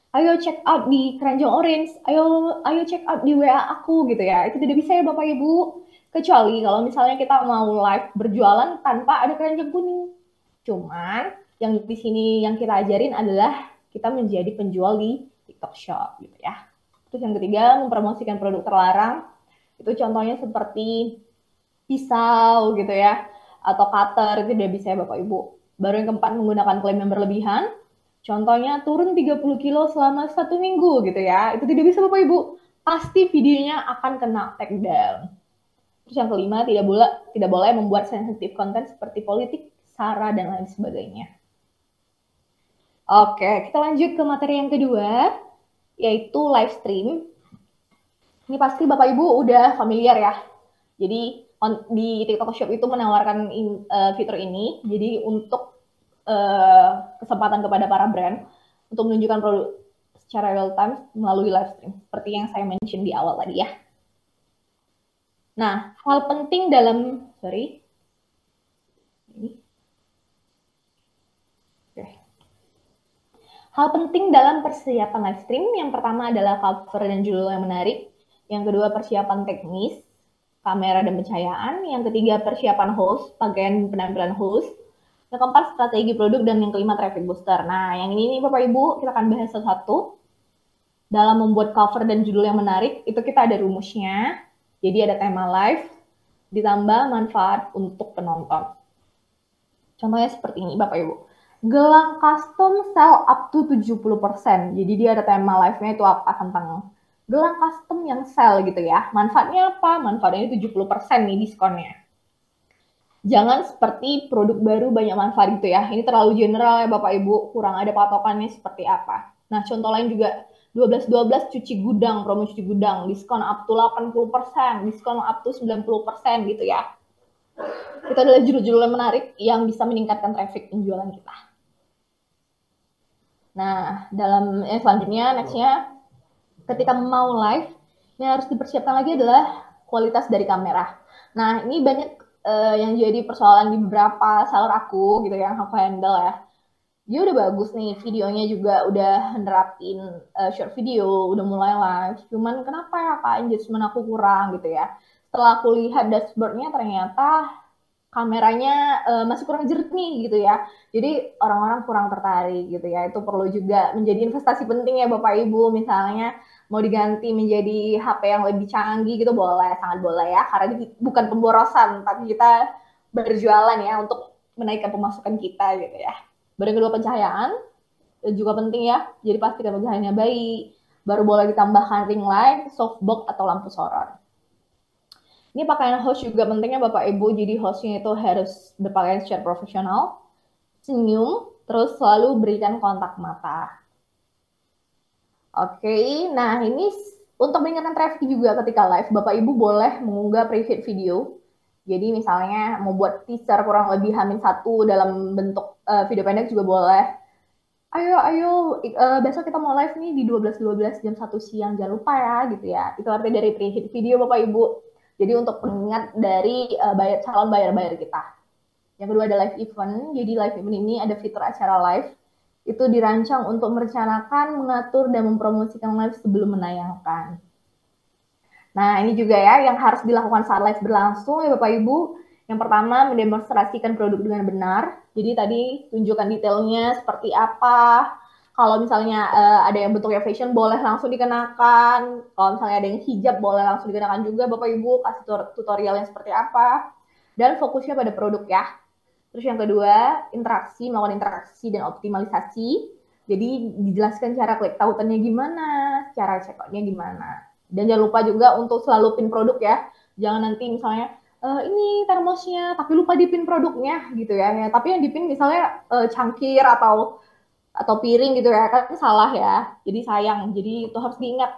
Ayo check out di Keranjang Orange, ayo check out di WA aku gitu ya. Itu tidak bisa ya Bapak Ibu. Kecuali kalau misalnya kita mau live berjualan tanpa ada keranjang kuning. Cuman yang di sini yang kita ajarin adalah kita menjadi penjual di TikTok Shop gitu ya. Terus yang ketiga, mempromosikan produk terlarang. Itu contohnya seperti pisau gitu ya, atau cutter, itu tidak bisa ya Bapak Ibu. Baru yang keempat, menggunakan klaim yang berlebihan. Contohnya turun 30 kilo selama 1 minggu gitu ya. Itu tidak bisa Bapak Ibu. Pasti videonya akan kena take down. Terus yang kelima, tidak boleh membuat sensitif konten seperti politik, sara, dan lain sebagainya. Oke, kita lanjut ke materi yang kedua, yaitu live stream. Ini pasti Bapak Ibu udah familiar ya. Jadi di TikTok Shop itu menawarkan fitur ini. Jadi untuk kesempatan kepada para brand untuk menunjukkan produk secara real time melalui live stream. Seperti yang saya mention di awal tadi ya. Nah, hal penting dalam hal penting dalam persiapan live stream yang pertama adalah cover dan judul yang menarik, yang kedua persiapan teknis, kamera dan pencahayaan, yang ketiga persiapan host, pakaian penampilan host, yang keempat strategi produk, dan yang kelima traffic booster. Nah, yang ini nih Bapak Ibu kita akan bahas satu-satu. Dalam membuat cover dan judul yang menarik itu kita ada rumusnya. Jadi ada tema live ditambah manfaat untuk penonton. Contohnya seperti ini Bapak Ibu. Gelang custom sell up to 70%. Jadi dia ada tema live-nya itu apa tentang gelang custom yang sell gitu ya. Manfaatnya apa? Manfaatnya 70% nih diskonnya. Jangan seperti produk baru banyak manfaat gitu ya. Ini terlalu general ya Bapak Ibu, kurang ada patokannya seperti apa. Nah, contoh lain juga 12-12 cuci gudang, promo cuci gudang, diskon up to 80%, diskon up to 90% gitu ya. Itu adalah judul-judul yang menarik yang bisa meningkatkan traffic penjualan kita. Nah, dalam selanjutnya, nextnya, ketika mau live, yang harus dipersiapkan lagi adalah kualitas dari kamera. Nah, ini banyak yang jadi persoalan di beberapa seller aku gitu yang aku handle ya. Dia udah bagus nih, videonya juga udah nerapin short video, udah mulai live. Cuman kenapa ya Kak, engagement aku kurang gitu ya. Setelah aku lihat dashboardnya ternyata kameranya masih kurang jernih gitu ya. Jadi orang-orang kurang tertarik gitu ya. Itu perlu juga menjadi investasi penting ya Bapak Ibu. Misalnya mau diganti menjadi HP yang lebih canggih gitu boleh, sangat boleh ya. Karena ini bukan pemborosan, tapi kita berjualan ya untuk menaikkan pemasukan kita gitu ya. Baru kedua pencahayaan juga penting ya. Jadi pastikan pencahayaannya baik. Baru boleh ditambahkan ring light, softbox atau lampu sorot. Ini pakaian host juga pentingnya Bapak Ibu, jadi hostnya itu harus berpakaian secara profesional, senyum, terus selalu berikan kontak mata. Oke, nah ini untuk meningkatkan traffic juga ketika live, Bapak Ibu boleh mengunggah private video. Jadi misalnya mau buat teaser kurang lebih H-1 dalam bentuk video pendek juga boleh. Ayo, besok kita mau live nih di 12.12 jam 1 siang, jangan lupa ya gitu ya. Itu artinya dari private video Bapak Ibu. Jadi untuk pengingat dari calon bayar-bayar kita. Yang kedua ada live event. Jadi live event ini ada fitur acara live. Itu dirancang untuk merencanakan, mengatur, dan mempromosikan live sebelum menayangkan. Nah ini juga ya yang harus dilakukan saat live berlangsung ya Bapak Ibu. Yang pertama mendemonstrasikan produk dengan benar. Jadi tadi tunjukkan detailnya seperti apa. Kalau misalnya ada yang bentuknya fashion boleh langsung dikenakan. Kalau misalnya ada yang hijab boleh langsung dikenakan juga Bapak Ibu. Kasih tutorial yang seperti apa. Dan fokusnya pada produk ya. Terus yang kedua, melakukan interaksi dan optimalisasi. Jadi dijelaskan cara klik tautannya gimana, cara checkoutnya gimana. Dan jangan lupa juga untuk selalu pin produk ya. Jangan nanti misalnya, ini termosnya, tapi lupa di pin produknya gitu ya. Tapi yang di pin misalnya cangkir atau piring gitu ya, kan salah ya. Jadi sayang, jadi itu harus diingat.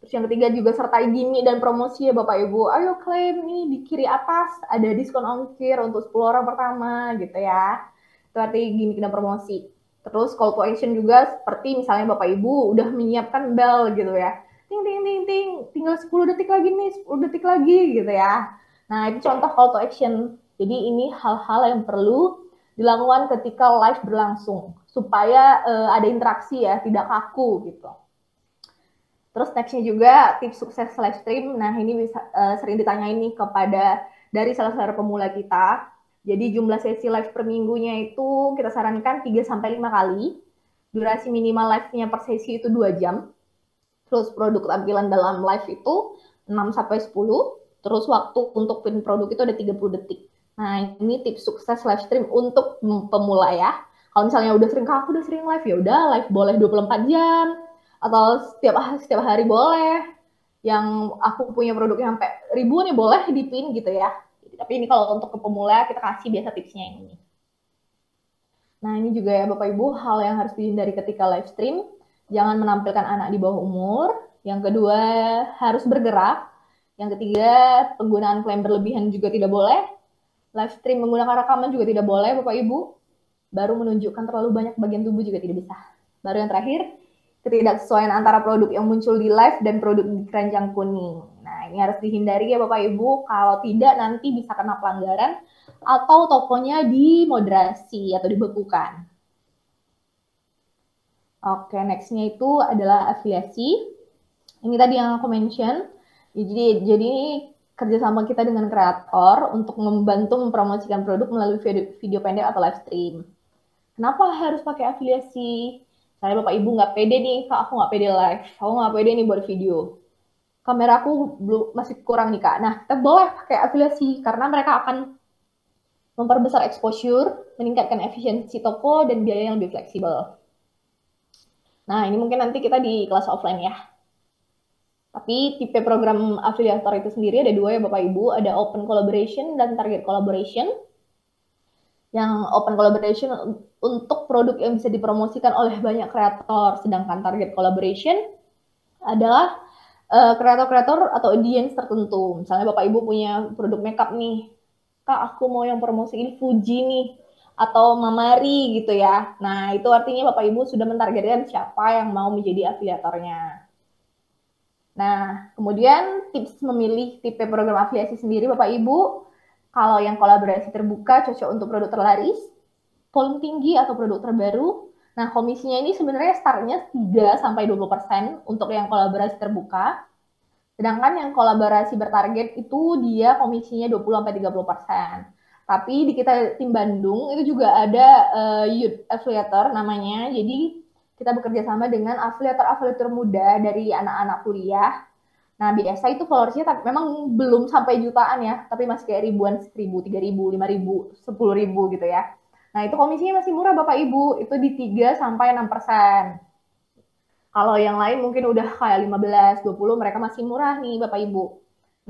Terus yang ketiga juga sertai gimmick dan promosi ya Bapak Ibu. Ayo klaim nih di kiri atas ada diskon ongkir untuk 10 orang pertama gitu ya. Itu artinya gimmick dan promosi. Terus call to action juga seperti misalnya Bapak Ibu udah menyiapkan bell gitu ya. Ting ting ting ting, tinggal 10 detik lagi nih, 10 detik lagi gitu ya. Nah, itu contoh call to action. Jadi ini hal-hal yang perlu dilakukan ketika live berlangsung supaya ada interaksi ya, tidak kaku gitu. Terus nextnya juga tips sukses live stream. Nah ini bisa sering ditanyain nih kepada dari salah pemula kita. Jadi jumlah sesi live per minggunya itu kita sarankan 3-5 kali. Durasi minimal live-nya per sesi itu 2 jam. Terus produk tampilan dalam live itu 6-10. Terus waktu untuk pin produk itu ada 30 detik. Nah ini tips sukses live stream untuk pemula ya. Kalau misalnya udah sering live, ya udah live boleh 24 jam. Atau setiap hari boleh. Yang aku punya produk yang sampai ribuan ya boleh dipin gitu ya. Tapi ini kalau untuk ke pemula kita kasih biasa tipsnya yang ini. Nah ini juga ya Bapak Ibu hal yang harus dihindari ketika live stream. Jangan menampilkan anak di bawah umur. Yang kedua harus bergerak. Yang ketiga, penggunaan klaim berlebihan juga tidak boleh. Live stream menggunakan rekaman juga tidak boleh, Bapak Ibu. Baru menunjukkan terlalu banyak bagian tubuh juga tidak bisa. Baru yang terakhir, ketidaksesuaian antara produk yang muncul di live dan produk di keranjang kuning. Nah, ini harus dihindari ya Bapak Ibu. Kalau tidak, nanti bisa kena pelanggaran atau tokonya dimoderasi atau dibekukan. Oke, nextnya itu adalah afiliasi. Ini tadi yang aku mention. Jadi kerjasama kita dengan kreator untuk membantu mempromosikan produk melalui video pendek atau live stream. Kenapa harus pakai afiliasi? Saya Bapak Ibu nggak pede nih, Kak, aku nggak pede live, aku nggak pede nih buat video. Kamera aku belum masih kurang nih Kak. Nah, kita boleh pakai afiliasi karena mereka akan memperbesar exposure, meningkatkan efisiensi toko dan biaya yang lebih fleksibel. Nah, ini mungkin nanti kita di kelas offline ya. Tapi tipe program afiliator itu sendiri ada dua ya Bapak Ibu, ada open collaboration dan target collaboration. Yang open collaboration untuk produk yang bisa dipromosikan oleh banyak kreator, sedangkan target collaboration adalah kreator-kreator atau audience tertentu. Misalnya Bapak Ibu punya produk makeup nih, Kak aku mau yang promosiin Fuji nih, atau Mamari gitu ya. Nah itu artinya Bapak Ibu sudah mentargetkan siapa yang mau menjadi afiliatornya. Nah, kemudian tips memilih tipe program afiliasi sendiri Bapak Ibu, kalau yang kolaborasi terbuka cocok untuk produk terlaris, volume tinggi atau produk terbaru. Nah, komisinya ini sebenarnya startnya 3-20% untuk yang kolaborasi terbuka. Sedangkan yang kolaborasi bertarget itu dia komisinya 20-30%. Tapi di kita tim Bandung itu juga ada youth affiliator namanya. Jadi kita bekerja sama dengan afiliator-afiliator muda dari anak-anak kuliah. Nah, biasa itu followersnya tapi memang belum sampai jutaan ya, tapi masih kayak ribuan, 1.000, 3.000, 5.000, 10.000 gitu ya. Nah, itu komisinya masih murah Bapak Ibu, itu di 3-6%. Kalau yang lain mungkin udah kayak 15-20, mereka masih murah nih Bapak Ibu.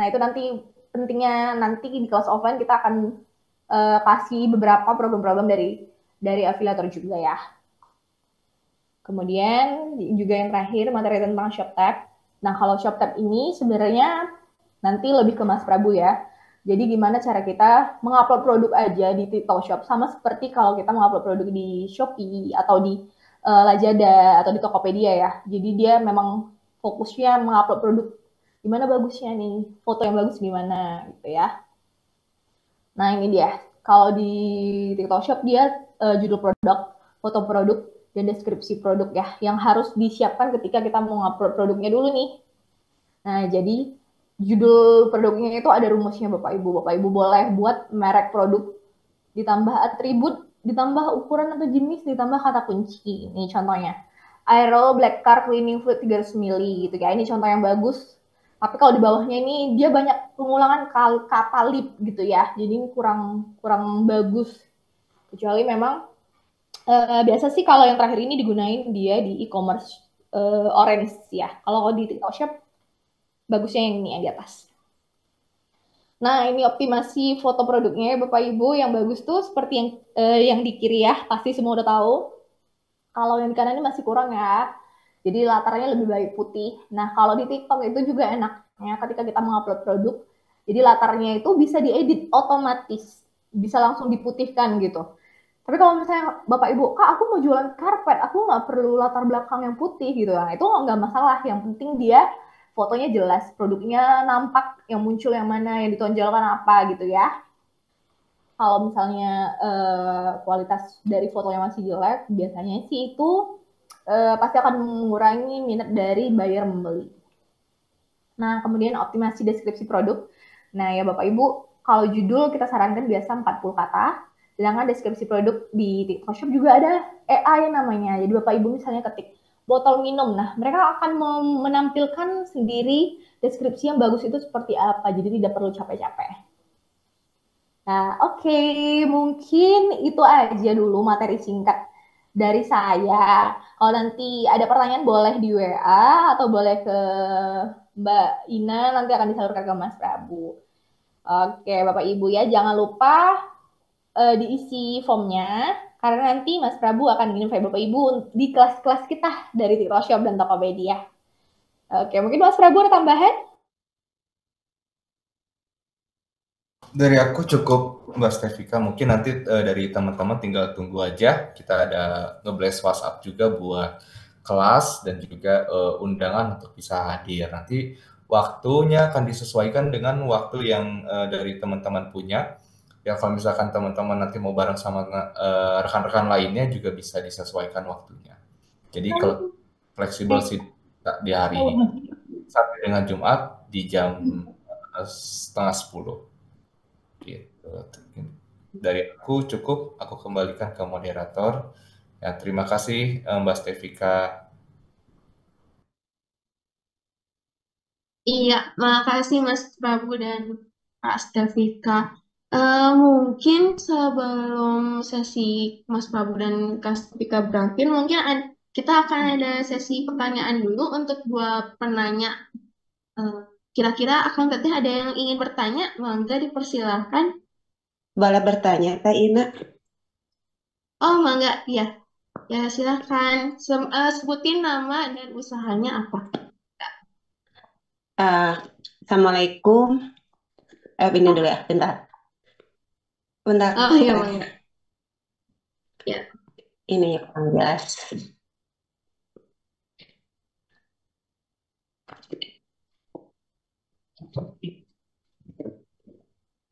Nah, itu nanti pentingnya nanti di kelas offline kita akan kasih beberapa program-program dari afiliator juga ya. Kemudian juga yang terakhir materi tentang ShopTab. Nah, kalau ShopTab ini sebenarnya nanti lebih ke Mas Prabu ya. Jadi gimana cara kita mengupload produk aja di TikTok Shop sama seperti kalau kita mengupload produk di Shopee atau di Lazada atau di Tokopedia ya. Jadi dia memang fokusnya mengupload produk gimana bagusnya nih, foto yang bagus gimana gitu ya. Nah, ini dia. Kalau di TikTok Shop dia judul produk, foto produk, dan deskripsi produk ya, yang harus disiapkan ketika kita mau ngupload produknya dulu nih. Nah, jadi judul produknya itu ada rumusnya Bapak Ibu. Bapak Ibu boleh buat merek produk, ditambah atribut, ditambah ukuran atau jenis, ditambah kata kunci. Ini contohnya. Aero Black Car Cleaning Fluid 300 ml gitu ya. Ini contoh yang bagus. Tapi kalau di bawahnya ini dia banyak pengulangan kata lip gitu ya. Jadi ini kurang bagus. Kecuali memang biasa sih kalau yang terakhir ini digunain dia di e-commerce orange ya. Kalau di TikTok Shop bagusnya yang ini yang di atas. Nah, ini optimasi foto produknya ya Bapak Ibu. Yang bagus tuh seperti yang di kiri ya, pasti semua udah tahu. Kalau yang di kanan ini masih kurang ya. Jadi latarnya lebih baik putih. Nah, kalau di TikTok itu juga enaknya ketika kita mengupload produk, jadi latarnya itu bisa diedit otomatis, bisa langsung diputihkan gitu. Tapi kalau misalnya Bapak Ibu, Kak aku mau jualan karpet, aku nggak perlu latar belakang yang putih gitu. Nah, itu nggak masalah. Yang penting dia fotonya jelas, produknya nampak, yang muncul yang mana, yang ditonjolkan apa gitu ya. Kalau misalnya kualitas dari fotonya masih jelek, biasanya sih itu pasti akan mengurangi minat dari buyer membeli. Nah, kemudian optimasi deskripsi produk. Nah, ya Bapak Ibu, kalau judul kita sarankan biasa 40 kata, sedangkan deskripsi produk di TikTok Shop juga ada AI namanya. Jadi Bapak Ibu misalnya ketik botol minum, nah mereka akan menampilkan sendiri deskripsi yang bagus itu seperti apa, jadi tidak perlu capek-capek. Nah, oke, mungkin itu aja dulu materi singkat dari saya. Kalau nanti ada pertanyaan boleh di WA atau boleh ke Mbak Ina, nanti akan disalurkan ke Mas Prabu. Oke, Bapak Ibu ya, jangan lupa diisi formnya, karena nanti Mas Prabu akan invite Bapak Ibu di kelas-kelas kita dari TikTok Shop dan Tokopedia. Oke, mungkin Mas Prabu ada tambahan? Dari aku cukup Mbak Stefika, mungkin nanti dari teman-teman tinggal tunggu aja. Kita ada nge-blast WhatsApp juga buat kelas dan juga undangan untuk bisa hadir. Nanti waktunya akan disesuaikan dengan waktu yang dari teman-teman punya. Ya kalau misalkan teman-teman nanti mau bareng sama rekan-rekan lainnya juga bisa disesuaikan waktunya. Jadi kalau fleksibel sih di hari Sabtu dengan Jumat di jam setengah 10 gitu. Dari aku cukup, aku kembalikan ke moderator. Ya, terima kasih Mbak Stefika. Iya, makasih Mas Prabu dan Kak Stefika. Mungkin sebelum sesi Mas Prabu dan Kak Stefika berakhir, mungkin kita akan ada sesi pertanyaan dulu untuk dua penanya. Eh, Kira-kira akan teteh ada yang ingin bertanya? Mangga dipersilahkan. Boleh bertanya, Teh Ina? Oh, mangga, ya. Ya, silahkan. Sebutin nama dan usahanya apa. Eh, Assalamualaikum. Ini dulu ya, bentar. Bentar, Oh, iya, Teh. mangga. Ya. Ini yang jelas.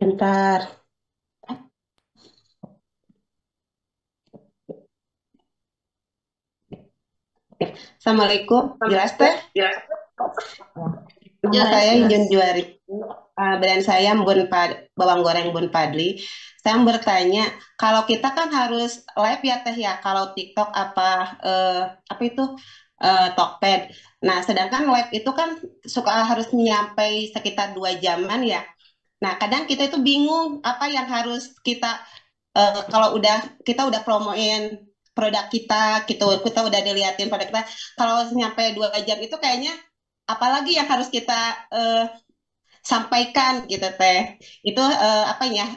Bentar. Assalamualaikum. Jelas, Teh? Nama Jelas, saya jelas. Yun Juari. Brand saya Bawang Goreng Bun Padli. Saya bertanya, kalau kita kan harus live ya Teh ya, kalau TikTok apa itu Tokped. Nah, sedangkan live itu kan suka harus nyampe sekitar 2 jaman ya. Nah, kadang kita itu bingung apa yang harus kita kalau kita udah promoin produk kita udah diliatin produk kita, kalau nyampe 2 jam itu kayaknya apalagi yang harus kita sampaikan gitu Teh. Itu apa ya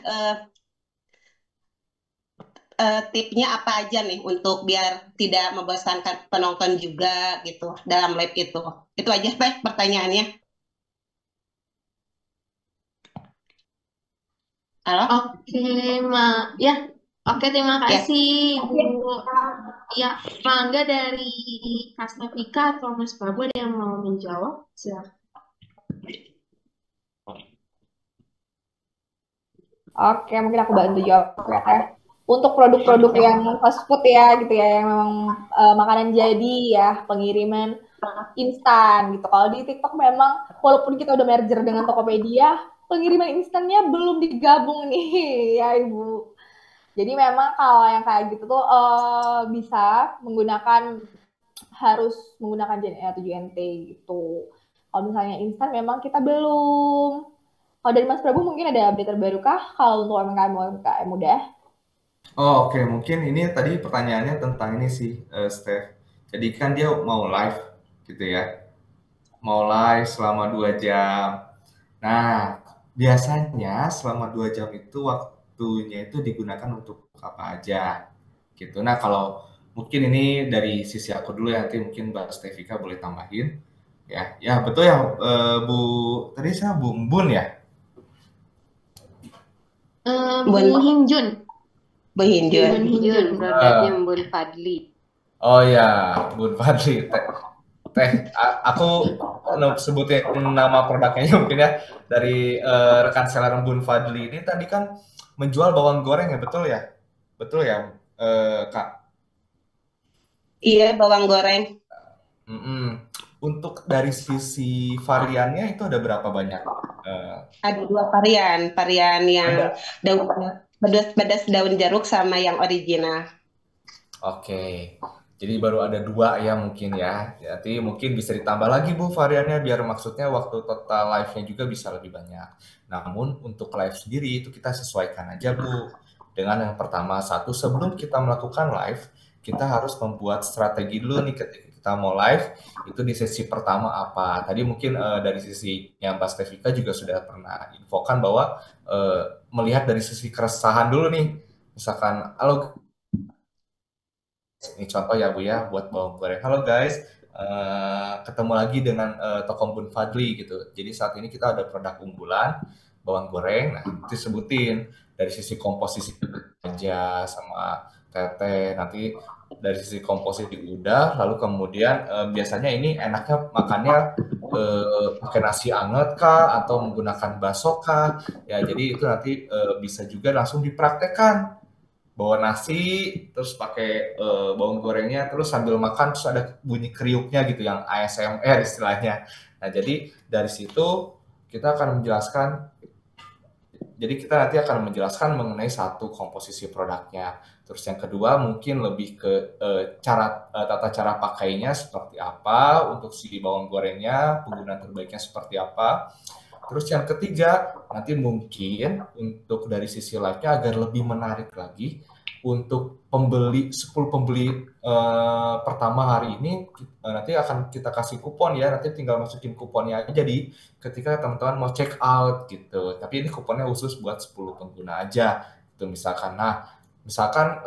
tipnya apa aja nih untuk biar tidak membosankan penonton juga gitu dalam live itu. Itu aja Teh pertanyaannya. Halo? Oke, ya. Oke, terima Ya. kasih, Bu. Ya, mangga dari Kak atau Mas Prabu ada yang mau menjawab? Silakan. Oke, mungkin aku bantu jawab ya Teh. Untuk produk-produk yang fast food ya gitu ya, yang memang makanan jadi ya, pengiriman instan gitu. Kalau di TikTok memang walaupun kita udah merger dengan Tokopedia, pengiriman instannya belum digabung nih ya Ibu. Jadi memang kalau yang kayak gitu tuh bisa harus menggunakan JNE 7NT gitu. Kalau misalnya instan memang kita belum. Kalau dari Mas Prabu mungkin ada update terbaru kah kalau untuk UMKM muda? Oh, oke, mungkin ini tadi pertanyaannya tentang ini sih, Steph. Jadi kan dia mau live gitu ya, mau live selama 2 jam. Nah, biasanya selama 2 jam itu waktunya itu digunakan untuk apa aja gitu. Nah, kalau mungkin ini dari sisi aku dulu ya, nanti mungkin Mbak Stefika boleh tambahin. Ya, ya betul ya, Bu. Tadi saya Bu Embun ya. Bu Bun Hinjun. Bu Hinjun. Hinjun. Produknya Bun Fadli. Oh ya, Bun Fadli. Aku sebutin nama produknya mungkin ya dari rekan seller Bun Fadli ini tadi kan menjual bawang goreng ya, betul ya, Kak. Iya, bawang goreng. Mm-mm. Untuk dari sisi variannya itu ada berapa banyak? Eh, Ada 2 varian, varian yang ada. daun pedas daun jeruk sama yang original. Oke. Jadi baru ada 2 ya mungkin ya. Nanti mungkin bisa ditambah lagi Bu variannya biar maksudnya waktu total live-nya juga bisa lebih banyak. Namun untuk live sendiri itu kita sesuaikan aja Bu. Dengan yang pertama, satu sebelum kita melakukan live, kita harus membuat strategi dulu nih ketika kita mau live, itu di sesi pertama apa. Tadi mungkin dari sisi yang Mbak Stefika juga sudah pernah infokan bahwa melihat dari sisi keresahan dulu nih. Misalkan, halo ini contoh ya Bu ya buat bawang goreng. Halo guys, ketemu lagi dengan toko Bun Fadli gitu. Jadi saat ini kita ada produk unggulan. bawang goreng, nah disebutin dari sisi komposisi aja sama tete. Nanti dari sisi komposisi udah, lalu kemudian biasanya ini enaknya makannya pakai nasi anget kah atau menggunakan bakso kah? Ya, jadi itu nanti bisa juga langsung dipraktekkan bawa nasi terus pakai bawang gorengnya terus sambil makan terus ada bunyi kriuknya gitu yang ASMR istilahnya. Nah, jadi dari situ kita akan menjelaskan jadi kita nanti akan menjelaskan mengenai satu komposisi produknya. Terus yang kedua mungkin lebih ke tata cara pakainya seperti apa untuk si bawang gorengnya, penggunaan terbaiknya seperti apa. Terus yang ketiga, nanti mungkin untuk dari sisi live-nya agar lebih menarik lagi, untuk 10 pembeli pertama hari ini, nanti akan kita kasih kupon ya, nanti tinggal masukin kuponnya aja jadi ketika teman-teman mau check out gitu. Tapi ini kuponnya khusus buat 10 pengguna aja, itu misalkan. Nah, misalkan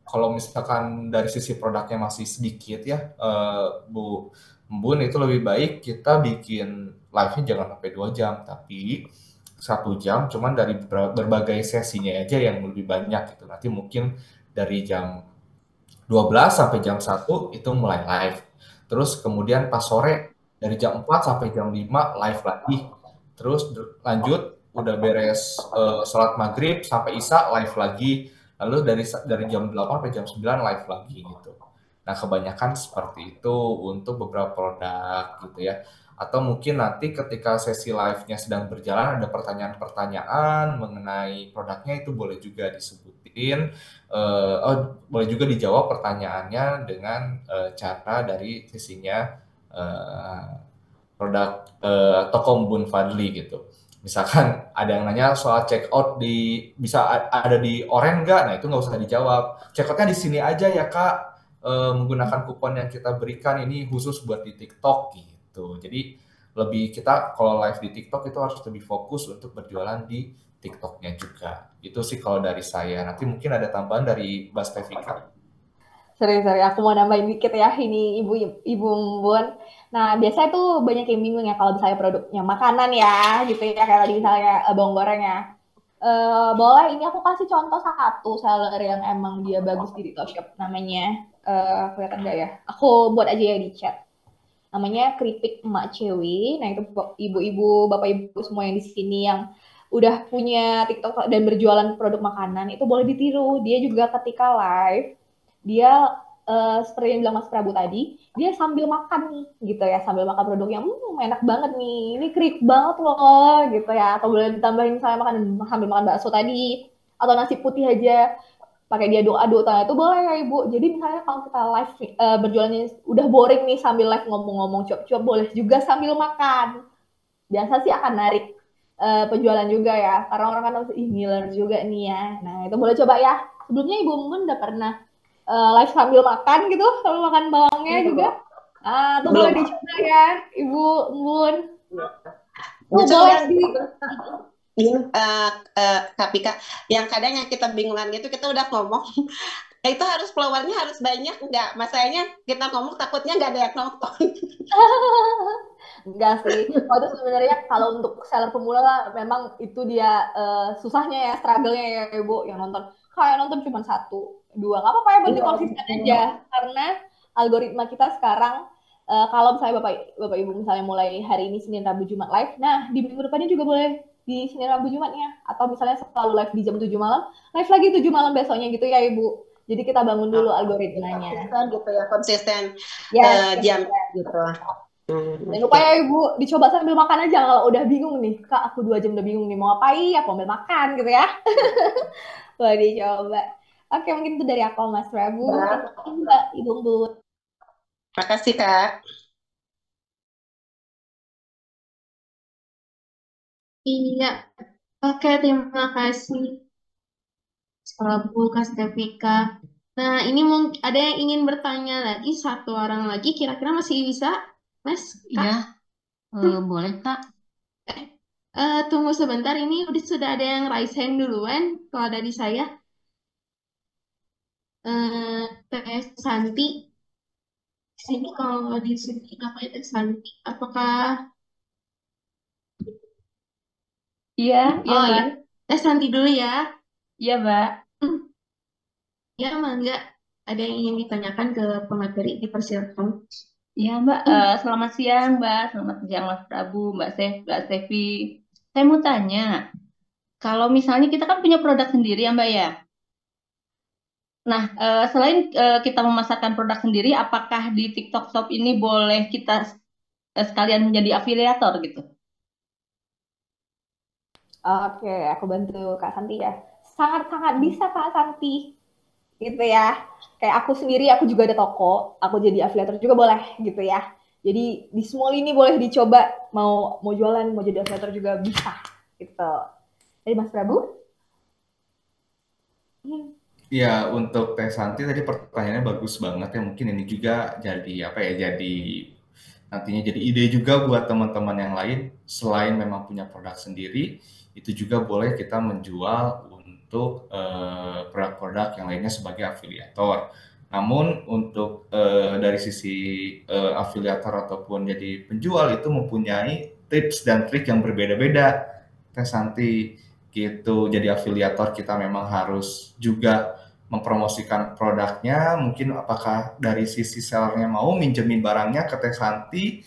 kalau misalkan dari sisi produknya masih sedikit ya, Bu Bun, itu lebih baik kita bikin live-nya jangan sampai 2 jam, tapi 1 jam cuman dari berbagai sesinya aja yang lebih banyak gitu. Nanti mungkin dari jam 12 sampai jam 1 itu mulai live. Terus kemudian pas sore dari jam 4 sampai jam 5 live lagi. Terus lanjut udah beres sholat maghrib sampai isya live lagi. Lalu dari jam 8 sampai jam 9 live lagi gitu. Nah, kebanyakan seperti itu untuk beberapa produk gitu ya. Atau mungkin nanti ketika sesi live-nya sedang berjalan ada pertanyaan-pertanyaan mengenai produknya itu boleh juga disebutin. Boleh juga dijawab pertanyaannya dengan cara dari sisinya produk toko Bun Fadli gitu. Misalkan ada yang nanya soal check out bisa ada di Oren nggak? Nah, itu nggak usah dijawab. Check outnya di sini aja ya Kak. Menggunakan kupon yang kita berikan ini khusus buat di TikTok gitu. Jadi lebih kita kalau live di TikTok itu harus lebih fokus untuk berjualan di TikToknya juga. Itu sih kalau dari saya. Nanti mungkin ada tambahan dari Mbak Stevika. Sorry, aku mau nambahin dikit ya, ini Ibu Mbun. Nah, biasanya tuh banyak yang bingung ya kalau misalnya produknya makanan ya, gitu ya, kayak tadi misalnya bawang goreng ya. Boleh ini aku kasih contoh satu seller yang emang dia bagus di retail shop, namanya, kelihatan nggak ya? Aku buat aja ya di chat. Namanya Keripik Emak Cewi. Nah, itu ibu-ibu, bapak ibu semua yang di sini yang udah punya TikTok dan berjualan produk makanan, itu boleh ditiru. Dia juga ketika live, dia seperti yang bilang Mas Prabu tadi, dia sambil makan nih, gitu ya, sambil makan produk yang enak banget nih, ini kerip banget loh, gitu ya. Atau boleh ditambahin misalnya sambil makan bakso tadi, atau nasi putih aja, pakai dia aduk-aduk, nah itu boleh ya Ibu. Jadi misalnya kalau kita live berjualannya udah boring nih sambil live ngomong-ngomong cuap-cuap, boleh juga sambil makan. Biasa sih akan narik penjualan juga ya, karena orang kan harus ngiler juga nih ya. Nah itu boleh coba ya. Sebelumnya Ibu Mun udah pernah live sambil makan gitu, sambil makan bawangnya juga. Ah, itu boleh Belum. dicoba ya Ibu Mun. Justru Boleh yang sih. ini Kak Pika, yang kadang yang kita bingungan gitu, kita udah ngomong itu harus followernya harus banyak nggak? Masalahnya kita ngomong takutnya nggak ada yang nonton. Enggak sih. Oh, itu sebenarnya kalau untuk seller pemula lah, memang itu dia susahnya ya, struggle-nya ya Ibu yang nonton. Kalau yang nonton cuma satu, dua, nggak apa-apa ya, penting konsisten aja. Karena algoritma kita sekarang, kalau misalnya Bapak Ibu misalnya mulai hari ini Senin, Rabu, Jumat live, nah di minggu depannya juga boleh di Senin, Rabu, Jumatnya. Atau misalnya selalu live di jam 7 malam, live lagi 7 malam besoknya gitu ya Ibu. Jadi kita bangun dulu algoritmanya. Konsisten gitu ya, konsisten Yes, jam gitu. dan lupa ya Ibu, dicoba sambil makan aja kalau udah bingung nih. Kak, aku 2 jam udah bingung nih mau ngapain, aku ambil makan gitu ya. Boleh dicoba. Oke, mungkin itu dari aku Mas Prabu. Thank you Mbak Ibu Mbun. Makasih Kak. Iya, oke, terima kasih Prabu, Kak Stevika. Nah, ini mungkin ada yang ingin bertanya lagi, satu orang lagi, kira-kira masih bisa, Mas, Kak? Iya, boleh Kak. Tunggu sebentar, ini sudah ada yang raise hand duluan, kalau dari saya. Teh Santi, di sini kalau di sini, ngapain Teh Santi? Apakah Iya, iya Oh Mbak. ya, Santi dulu ya. Iya Mbak. Ya, Mangga. Ada yang ingin ditanyakan ke pemateri, dipersilakan. Iya Mbak, selamat siang Mbak, selamat siang Mas Prabu, Mbak Stevi. Saya mau tanya, kalau misalnya kita kan punya produk sendiri ya Mbak ya. Nah, selain kita memasarkan produk sendiri, apakah di TikTok Shop ini boleh kita sekalian menjadi afiliator gitu? Oke, aku bantu Kak Santi ya. Sangat-sangat bisa Kak Santi, gitu ya. Kayak aku sendiri, aku juga ada toko, aku jadi afiliator juga boleh, gitu ya. Jadi di small ini boleh dicoba, mau mau jualan, mau jadi afiliator juga bisa, gitu. Jadi Mas Prabu? Ya, untuk Teh Santi tadi pertanyaannya bagus banget ya. Mungkin ini juga jadi apa ya? Jadi nantinya jadi ide juga buat teman-teman yang lain. Selain memang punya produk sendiri, itu juga boleh kita menjual untuk produk-produk yang lainnya sebagai afiliator. Namun untuk dari sisi afiliator ataupun jadi penjual itu mempunyai tips dan trik yang berbeda-beda, Teh Santi gitu. Jadi afiliator kita memang harus juga mempromosikan produknya, mungkin apakah dari sisi sellernya mau minjemin barangnya ke Teh Santi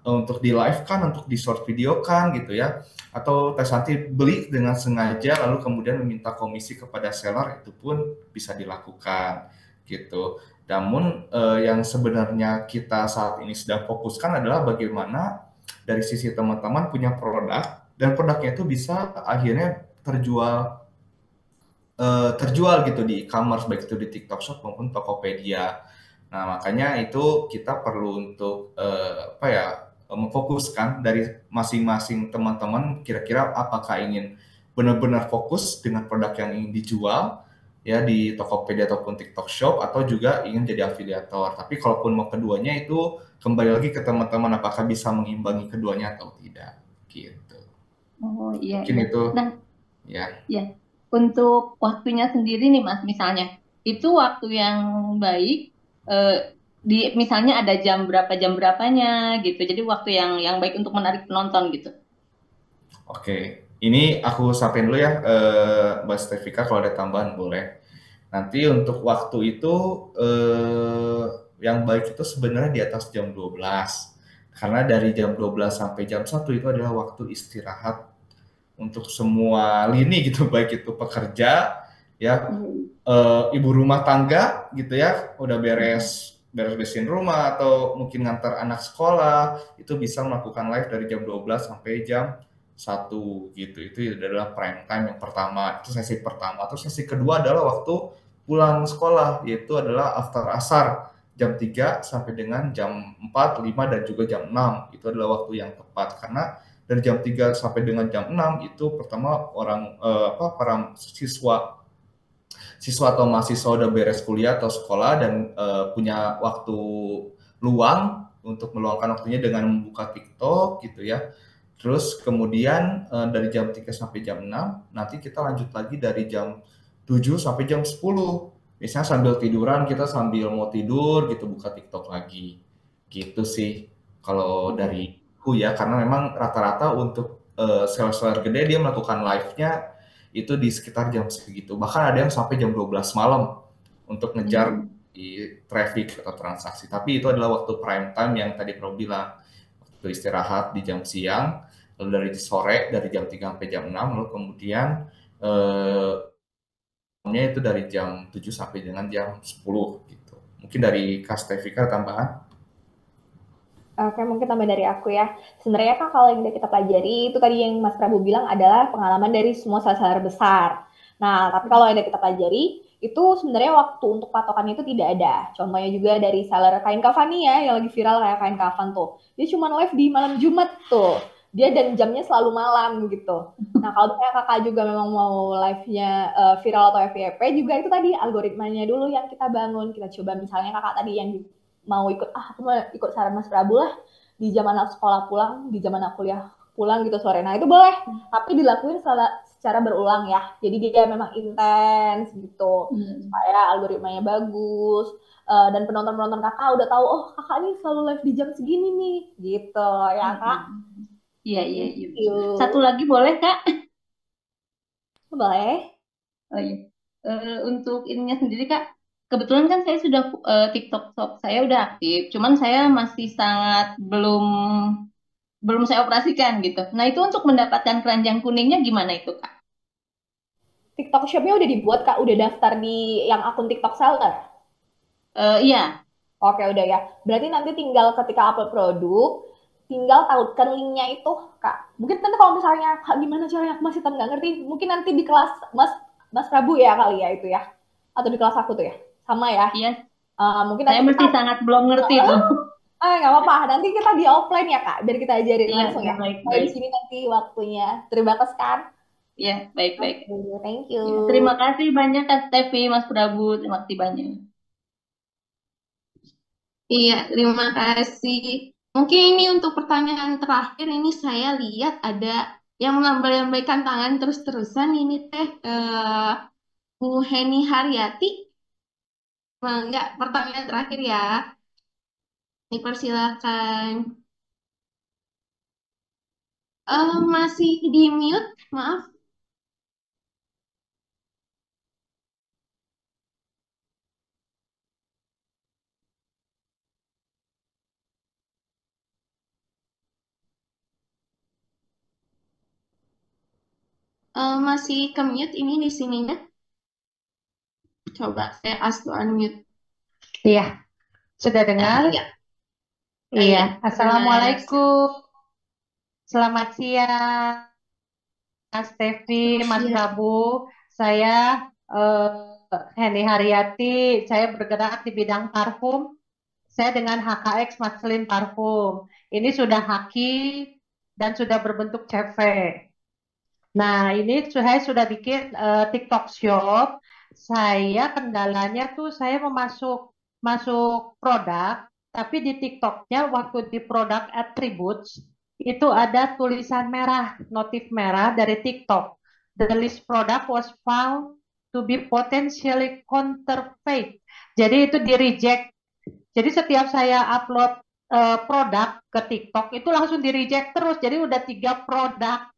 untuk di live kan, untuk di short video kan gitu ya, atau Teh Santi beli dengan sengaja lalu kemudian meminta komisi kepada seller, itu pun bisa dilakukan gitu. Namun yang sebenarnya kita saat ini sedang fokuskan adalah bagaimana dari sisi teman-teman punya produk dan produknya itu bisa akhirnya terjual gitu di e-commerce, baik itu di TikTok Shop maupun Tokopedia. Nah, makanya itu kita perlu untuk apa ya, memfokuskan dari masing-masing teman-teman kira-kira apakah ingin benar-benar fokus dengan produk yang ingin dijual ya di Tokopedia ataupun TikTok Shop, atau juga ingin jadi afiliator. Tapi kalaupun mau keduanya, itu kembali lagi ke teman-teman apakah bisa mengimbangi keduanya atau tidak gitu. Oh iya Mungkin iya. itu Nah, ya. ya untuk waktunya sendiri nih Mas, misalnya itu waktu yang baik eh, di misalnya ada jam berapanya gitu. Jadi waktu yang baik untuk menarik penonton gitu. Oke, ini aku sampaikan dulu ya, Mbak Stevika, kalau ada tambahan boleh. Nanti untuk waktu itu yang baik itu sebenarnya di atas jam 12. Karena dari jam 12 sampai jam 1 itu adalah waktu istirahat untuk semua lini gitu, baik itu pekerja ya, Iya. ibu rumah tangga gitu ya, udah Iya. beresin rumah atau mungkin ngantar anak sekolah, itu bisa melakukan live dari jam 12 sampai jam 1 gitu. Itu adalah prime time yang pertama, itu sesi pertama. Terus sesi kedua adalah waktu pulang sekolah, yaitu adalah after asar jam 3 sampai dengan jam 4, 5, dan juga jam 6. Itu adalah waktu yang tepat karena dari jam 3 sampai dengan jam 6 itu pertama para siswa atau mahasiswa udah beres kuliah atau sekolah dan punya waktu luang untuk meluangkan waktunya dengan membuka TikTok gitu ya. Terus kemudian dari jam 3 sampai jam 6 nanti kita lanjut lagi dari jam 7 sampai jam 10. Misalnya sambil tiduran, kita sambil mau tidur gitu buka TikTok lagi. Gitu sih kalau Oh, dari aku ya, karena memang rata-rata untuk seller-seller gede dia melakukan live-nya itu di sekitar jam segitu. Bahkan ada yang sampai jam 12 malam untuk ngejar hmm. di traffic atau transaksi. Tapi itu adalah waktu prime time yang tadi Pro bilang. Waktu istirahat di jam siang, lalu dari sore dari jam 3 sampai jam 6, lalu kemudian eh, itu dari jam 7 sampai dengan jam 10 gitu. Mungkin dari Kastevika tambahan. Oke, mungkin tambah dari aku ya. Sebenarnya kan kalau yang udah kita pelajari, itu tadi yang Mas Prabu bilang adalah pengalaman dari semua seller besar. Nah, tapi kalau yang udah kita pelajari, itu sebenarnya waktu untuk patokannya itu tidak ada. Contohnya juga dari seller kain kafan nih ya, yang lagi viral kayak kain kafan tuh. Dia cuma live di malam Jumat tuh. Dia dan jamnya selalu malam gitu. Nah, kalau misalnya kakak juga memang mau live-nya viral atau FYP, juga itu tadi algoritmanya dulu yang kita bangun. Kita coba misalnya kakak tadi yang mau ikut, aku mau ikut saran Mas Prabu lah di zaman aku sekolah pulang, di zaman aku kuliah pulang gitu sore. Nah itu boleh, tapi dilakuin secara berulang ya. Jadi dia memang intens gitu, Hmm. supaya algoritmanya bagus. Dan penonton-penonton kakak udah tahu, oh kakak ini selalu live di jam segini nih, gitu ya kak. Hmm. Iya, iya, Thank iya. Satu you. lagi boleh, Kak? Boleh. Oh iya. Untuk ininya sendiri Kak, kebetulan kan saya sudah TikTok Shop saya udah aktif, cuman saya masih sangat belum belum saya operasikan gitu. Nah, itu untuk mendapatkan keranjang kuningnya gimana itu, Kak? TikTok Shop-nya udah dibuat, Kak? Udah daftar di yang akun TikTok Seller? Iya, Oke, udah ya. Berarti nanti tinggal ketika upload produk, tinggal tautkan linknya itu, Kak. Mungkin nanti kalau misalnya, Kak, gimana caranya aku masih tetap nggak ngerti, mungkin nanti di kelas Mas Prabu ya kali ya itu ya. Atau di kelas aku tuh ya. Sama ya. iya. Mungkin Saya nanti kita, masih sangat belum ngerti tuh. nggak apa-apa. Nanti kita di offline ya, Kak. Biar kita ajarin Iya, langsung iya, ya. baik, Kalau di baik. sini nanti waktunya terbatas kan. Iya, baik, baik. Oke, thank you. Ya, terima kasih banyak Kak Stevi, Mas Prabu. Terima kasih banyak. Iya, terima kasih. Mungkin ini untuk pertanyaan terakhir ini saya lihat ada yang melambaikan tangan terus-terusan ini teh Bu Heni Haryati. Enggak, pertanyaan terakhir ya. Dipersilakan. Masih di mute, maaf. Masih ke mute ini di sininya. Coba saya ask to unmute. Iya, sudah dengar? Iya, Iya, iya, dengar. Assalamualaikum. Selamat siang, Mas Tevi, Mas Siap. Prabu. Saya Heni Haryati. Saya bergerak di bidang parfum. Saya dengan HKX Maslin Parfum. Ini sudah haki dan sudah berbentuk CV. Nah, ini saya sudah bikin TikTok Shop. Saya kendalanya tuh saya masuk produk, tapi di TikToknya waktu di product attributes itu ada tulisan merah, notif merah dari TikTok. The list product was found to be potentially counterfeit. Jadi itu di reject. Jadi setiap saya upload produk ke TikTok itu langsung di reject terus. Jadi udah 3 produk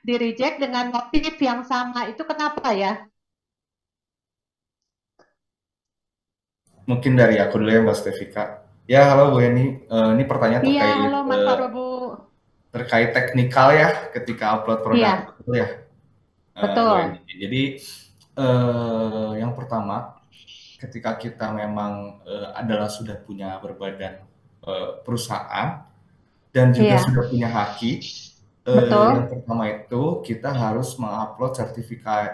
di reject dengan motif yang sama. Itu kenapa ya? Mungkin dari aku dulu ya Mbak Stevika. Ya, halo Bu Eni. Ini pertanyaan Iya, terkait halo Mas Prabu. terkait teknikal ya ketika upload produk, Iya, betul ya, Bu Eni. betul. Jadi yang pertama, ketika kita memang adalah sudah punya berbadan perusahaan dan juga Iya, sudah punya haki, yang betul. pertama itu kita harus mengupload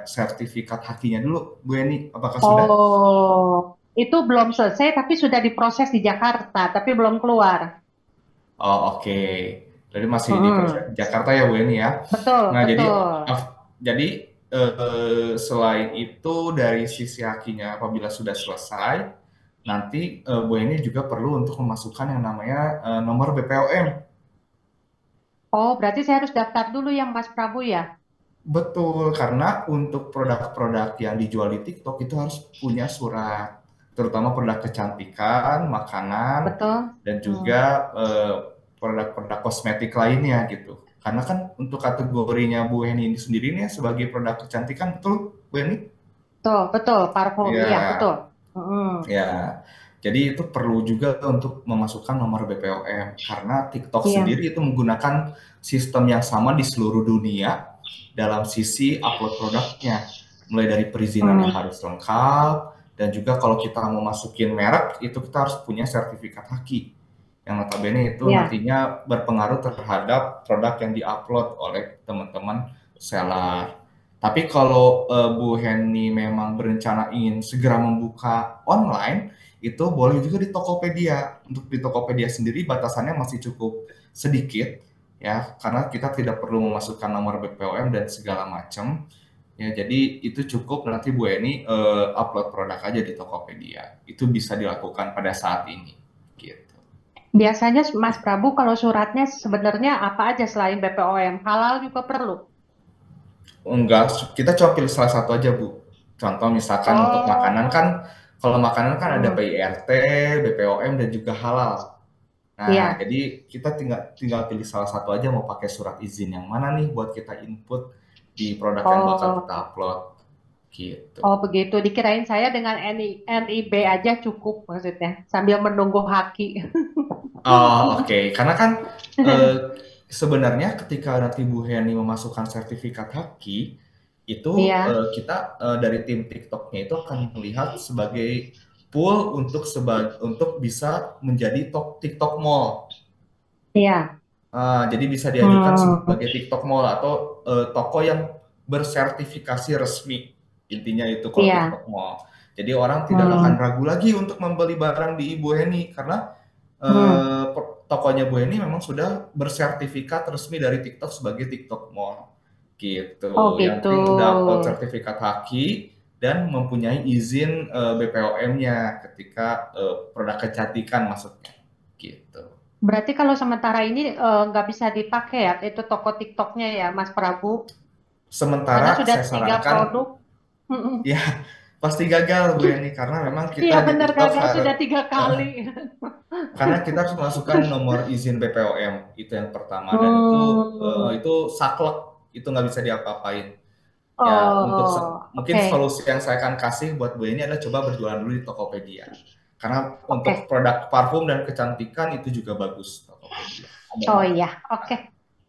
sertifikat hakinya dulu, Bu Eni. Apakah sudah? Oh, itu belum selesai tapi sudah diproses di Jakarta, tapi belum keluar. Oh, oke. Jadi masih di proses Mm-mm. di Jakarta ya Bu Eni ya. Betul, Nah, betul. jadi selain itu dari sisi hakinya apabila sudah selesai, nanti Bu Eni juga perlu untuk memasukkan yang namanya nomor BPOM. Oh, berarti saya harus daftar dulu yang Mas Prabu ya? Betul, karena untuk produk-produk yang dijual di TikTok itu harus punya surat, terutama produk kecantikan, makanan, Betul. dan juga produk-produk kosmetik lainnya gitu. Karena kan untuk kategorinya Bu Heni ini sendiri nih sebagai produk kecantikan, betul Bu Heni? Betul, betul. Parfum, Ya, iya, betul. Mm-mm. ya. Jadi itu perlu juga untuk memasukkan nomor BPOM karena TikTok Iya, sendiri itu menggunakan sistem yang sama di seluruh dunia dalam sisi upload produknya. Mulai dari perizinan yang mm, harus lengkap dan juga kalau kita mau masukin merek itu kita harus punya sertifikat haki. Yang notabene itu iya. nantinya berpengaruh terhadap produk yang diupload oleh teman-teman seller. Tapi kalau Bu Heni memang berencana ingin segera membuka online, itu boleh juga di Tokopedia. Untuk di Tokopedia sendiri batasannya masih cukup sedikit ya, karena kita tidak perlu memasukkan nomor BPOM dan segala macam. Ya, jadi itu cukup nanti Bu Eni upload produk aja di Tokopedia. Itu bisa dilakukan pada saat ini. Gitu. Biasanya Mas Prabu kalau suratnya sebenarnya apa aja selain BPOM? Halal juga perlu. Enggak, kita coba pilih salah satu aja Bu. Contoh misalkan untuk makanan Oh, kan, kalau makanan kan ada mm, PIRT, BPOM dan juga halal. Nah, iya. jadi kita tinggal pilih salah satu aja mau pakai surat izin yang mana nih buat kita input. di produk yang bakal Oh, kita upload gitu. oh begitu. Dikirain saya dengan NIB aja cukup maksudnya, sambil menunggu haki. Oh, oke. Karena kan sebenarnya ketika nanti Bu Heni memasukkan sertifikat Haki, itu Iya, kita dari tim TikToknya itu akan melihat sebagai pool untuk bisa menjadi TikTok Mall. iya. Jadi bisa diajukan Hmm, sebagai TikTok Mall atau toko yang bersertifikasi resmi. Intinya itu kalau iya. TikTok Mall. Jadi orang tidak akan Hmm, ragu lagi untuk membeli barang di Ibu Heni karena hmm. tokonya Bu Heni memang sudah bersertifikat resmi dari TikTok sebagai TikTok Mall. Oh Gitu. Yang gitu. penting udah upload sertifikat Haki dan mempunyai izin BPOM-nya ketika produk kecantikan maksudnya. Gitu. Berarti kalau sementara ini nggak bisa dipakai ya, itu toko TikToknya ya, Mas Prabu? Karena Sementara sudah saya 3 produk. sarankan ya pasti gagal Bu Heni karena memang Iya kita di benar TikTok gagal sudah 3 kali. karena kita harus masukkan nomor izin BPOM itu yang pertama dan Hmm. itu saklek itu nggak bisa diapa-apain. Ya, Oh, mungkin oke. solusi yang saya akan kasih buat Bu ini adalah coba berjualan dulu di Tokopedia. Karena untuk Oke. produk parfum dan kecantikan itu juga bagus Tokopedia. Ada Oh banyak. iya, oke.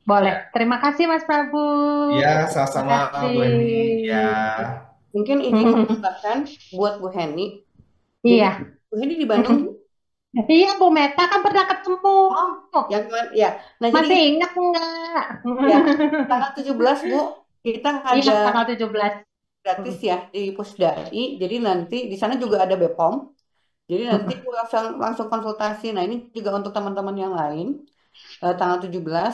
Boleh. Ya, Terima kasih Mas Prabu. ya Terima sama-sama Bu Eni. Ya, kasih. Mungkin izin menambahkan buat Bu Heni. Jadi Iya. Bu Heni di Bandung. Iya, Bu Meta kan pernah ketemu. Yang ya. Nah, jadi Masih ingat nggak? ya tanggal 17 Bu, kita Iya, ada tanggal 17. gratis ya di Pusdai. Jadi nanti di sana juga ada BPOM. Jadi nanti Bu langsung konsultasi. Nah, ini juga untuk teman-teman yang lain. Tanggal 17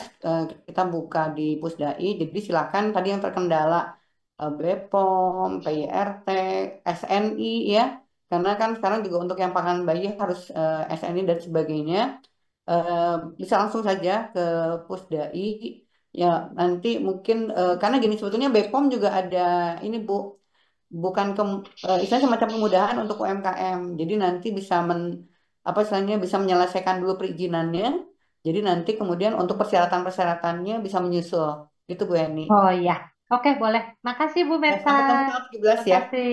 kita buka di Pusdai. Jadi silakan tadi yang terkendala BPOM, PYRT, SNI ya. Karena kan sekarang juga untuk yang pangan bayi harus SNI dan sebagainya. Bisa langsung saja ke Pusdai. Ya, nanti mungkin karena gini sebetulnya BPOM juga ada ini Bu, bukan istilahnya semacam kemudahan untuk UMKM. Jadi nanti bisa apa istilahnya bisa menyelesaikan dulu perizinannya. Jadi nanti kemudian untuk persyaratan-persyaratannya bisa menyusul. Gitu Bu Eni. Oh iya. Oke, boleh. Makasih Bu Ya, Meta. sampai ketemu tanggal 17 ya. Makasih.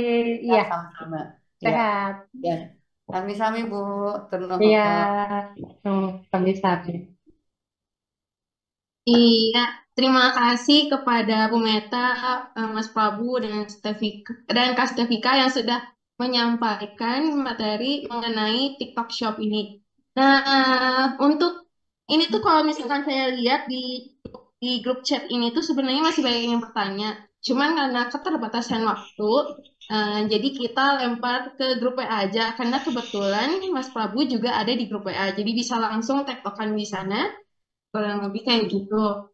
Ya, Iya, sama-sama. Ya, sehat. ya. Sami-sami Bu. Iya. Turun. Kami-kami. Iya, terima kasih kepada Bu Meta, Mas Prabu, dan Kak Stefika yang sudah menyampaikan materi mengenai TikTok Shop ini. Nah, untuk ini tuh kalau misalkan saya lihat di grup chat ini tuh sebenarnya masih banyak yang bertanya. Cuman karena keterbatasan waktu, jadi kita lempar ke grup WA aja. Karena kebetulan Mas Prabu juga ada di grup WA, jadi bisa langsung tektokan di sana. Kurang lebih kayak gitu.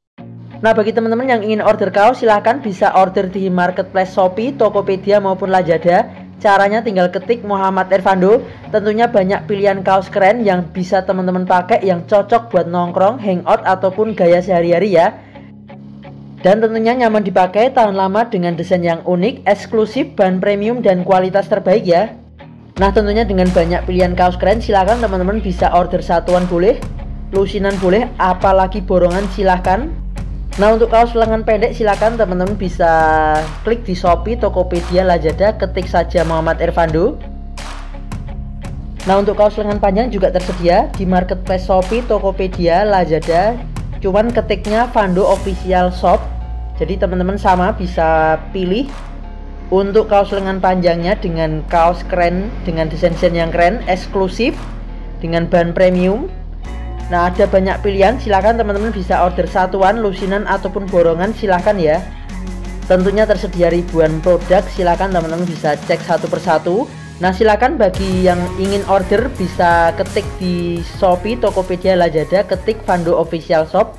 Nah, bagi teman-teman yang ingin order kaos, silahkan bisa order di marketplace Shopee, Tokopedia maupun Lazada. Caranya tinggal ketik Muhammad Irfando. Tentunya banyak pilihan kaos keren yang bisa teman-teman pakai, yang cocok buat nongkrong, hangout ataupun gaya sehari-hari ya. Dan tentunya nyaman dipakai, tahan lama dengan desain yang unik, eksklusif, bahan premium dan kualitas terbaik ya. Nah, tentunya dengan banyak pilihan kaos keren, silahkan teman-teman bisa order satuan boleh, lusinan boleh, apalagi borongan silahkan. Nah, untuk kaos lengan pendek silakan teman-teman bisa klik di Shopee, Tokopedia, Lazada, ketik saja Muhammad Irfando. Nah, untuk kaos lengan panjang juga tersedia di marketplace Shopee, Tokopedia, Lazada. Cuman ketiknya Fando Official Shop. Jadi teman-teman sama bisa pilih untuk kaos lengan panjangnya dengan kaos keren, dengan desain-desain yang keren, eksklusif, dengan bahan premium. Nah, ada banyak pilihan, silahkan teman-teman bisa order satuan, lusinan ataupun borongan, silahkan ya. Tentunya tersedia ribuan produk, silahkan teman-teman bisa cek satu persatu. Nah, silahkan bagi yang ingin order bisa ketik di Shopee, Tokopedia, Lazada, ketik Fando Official Shop.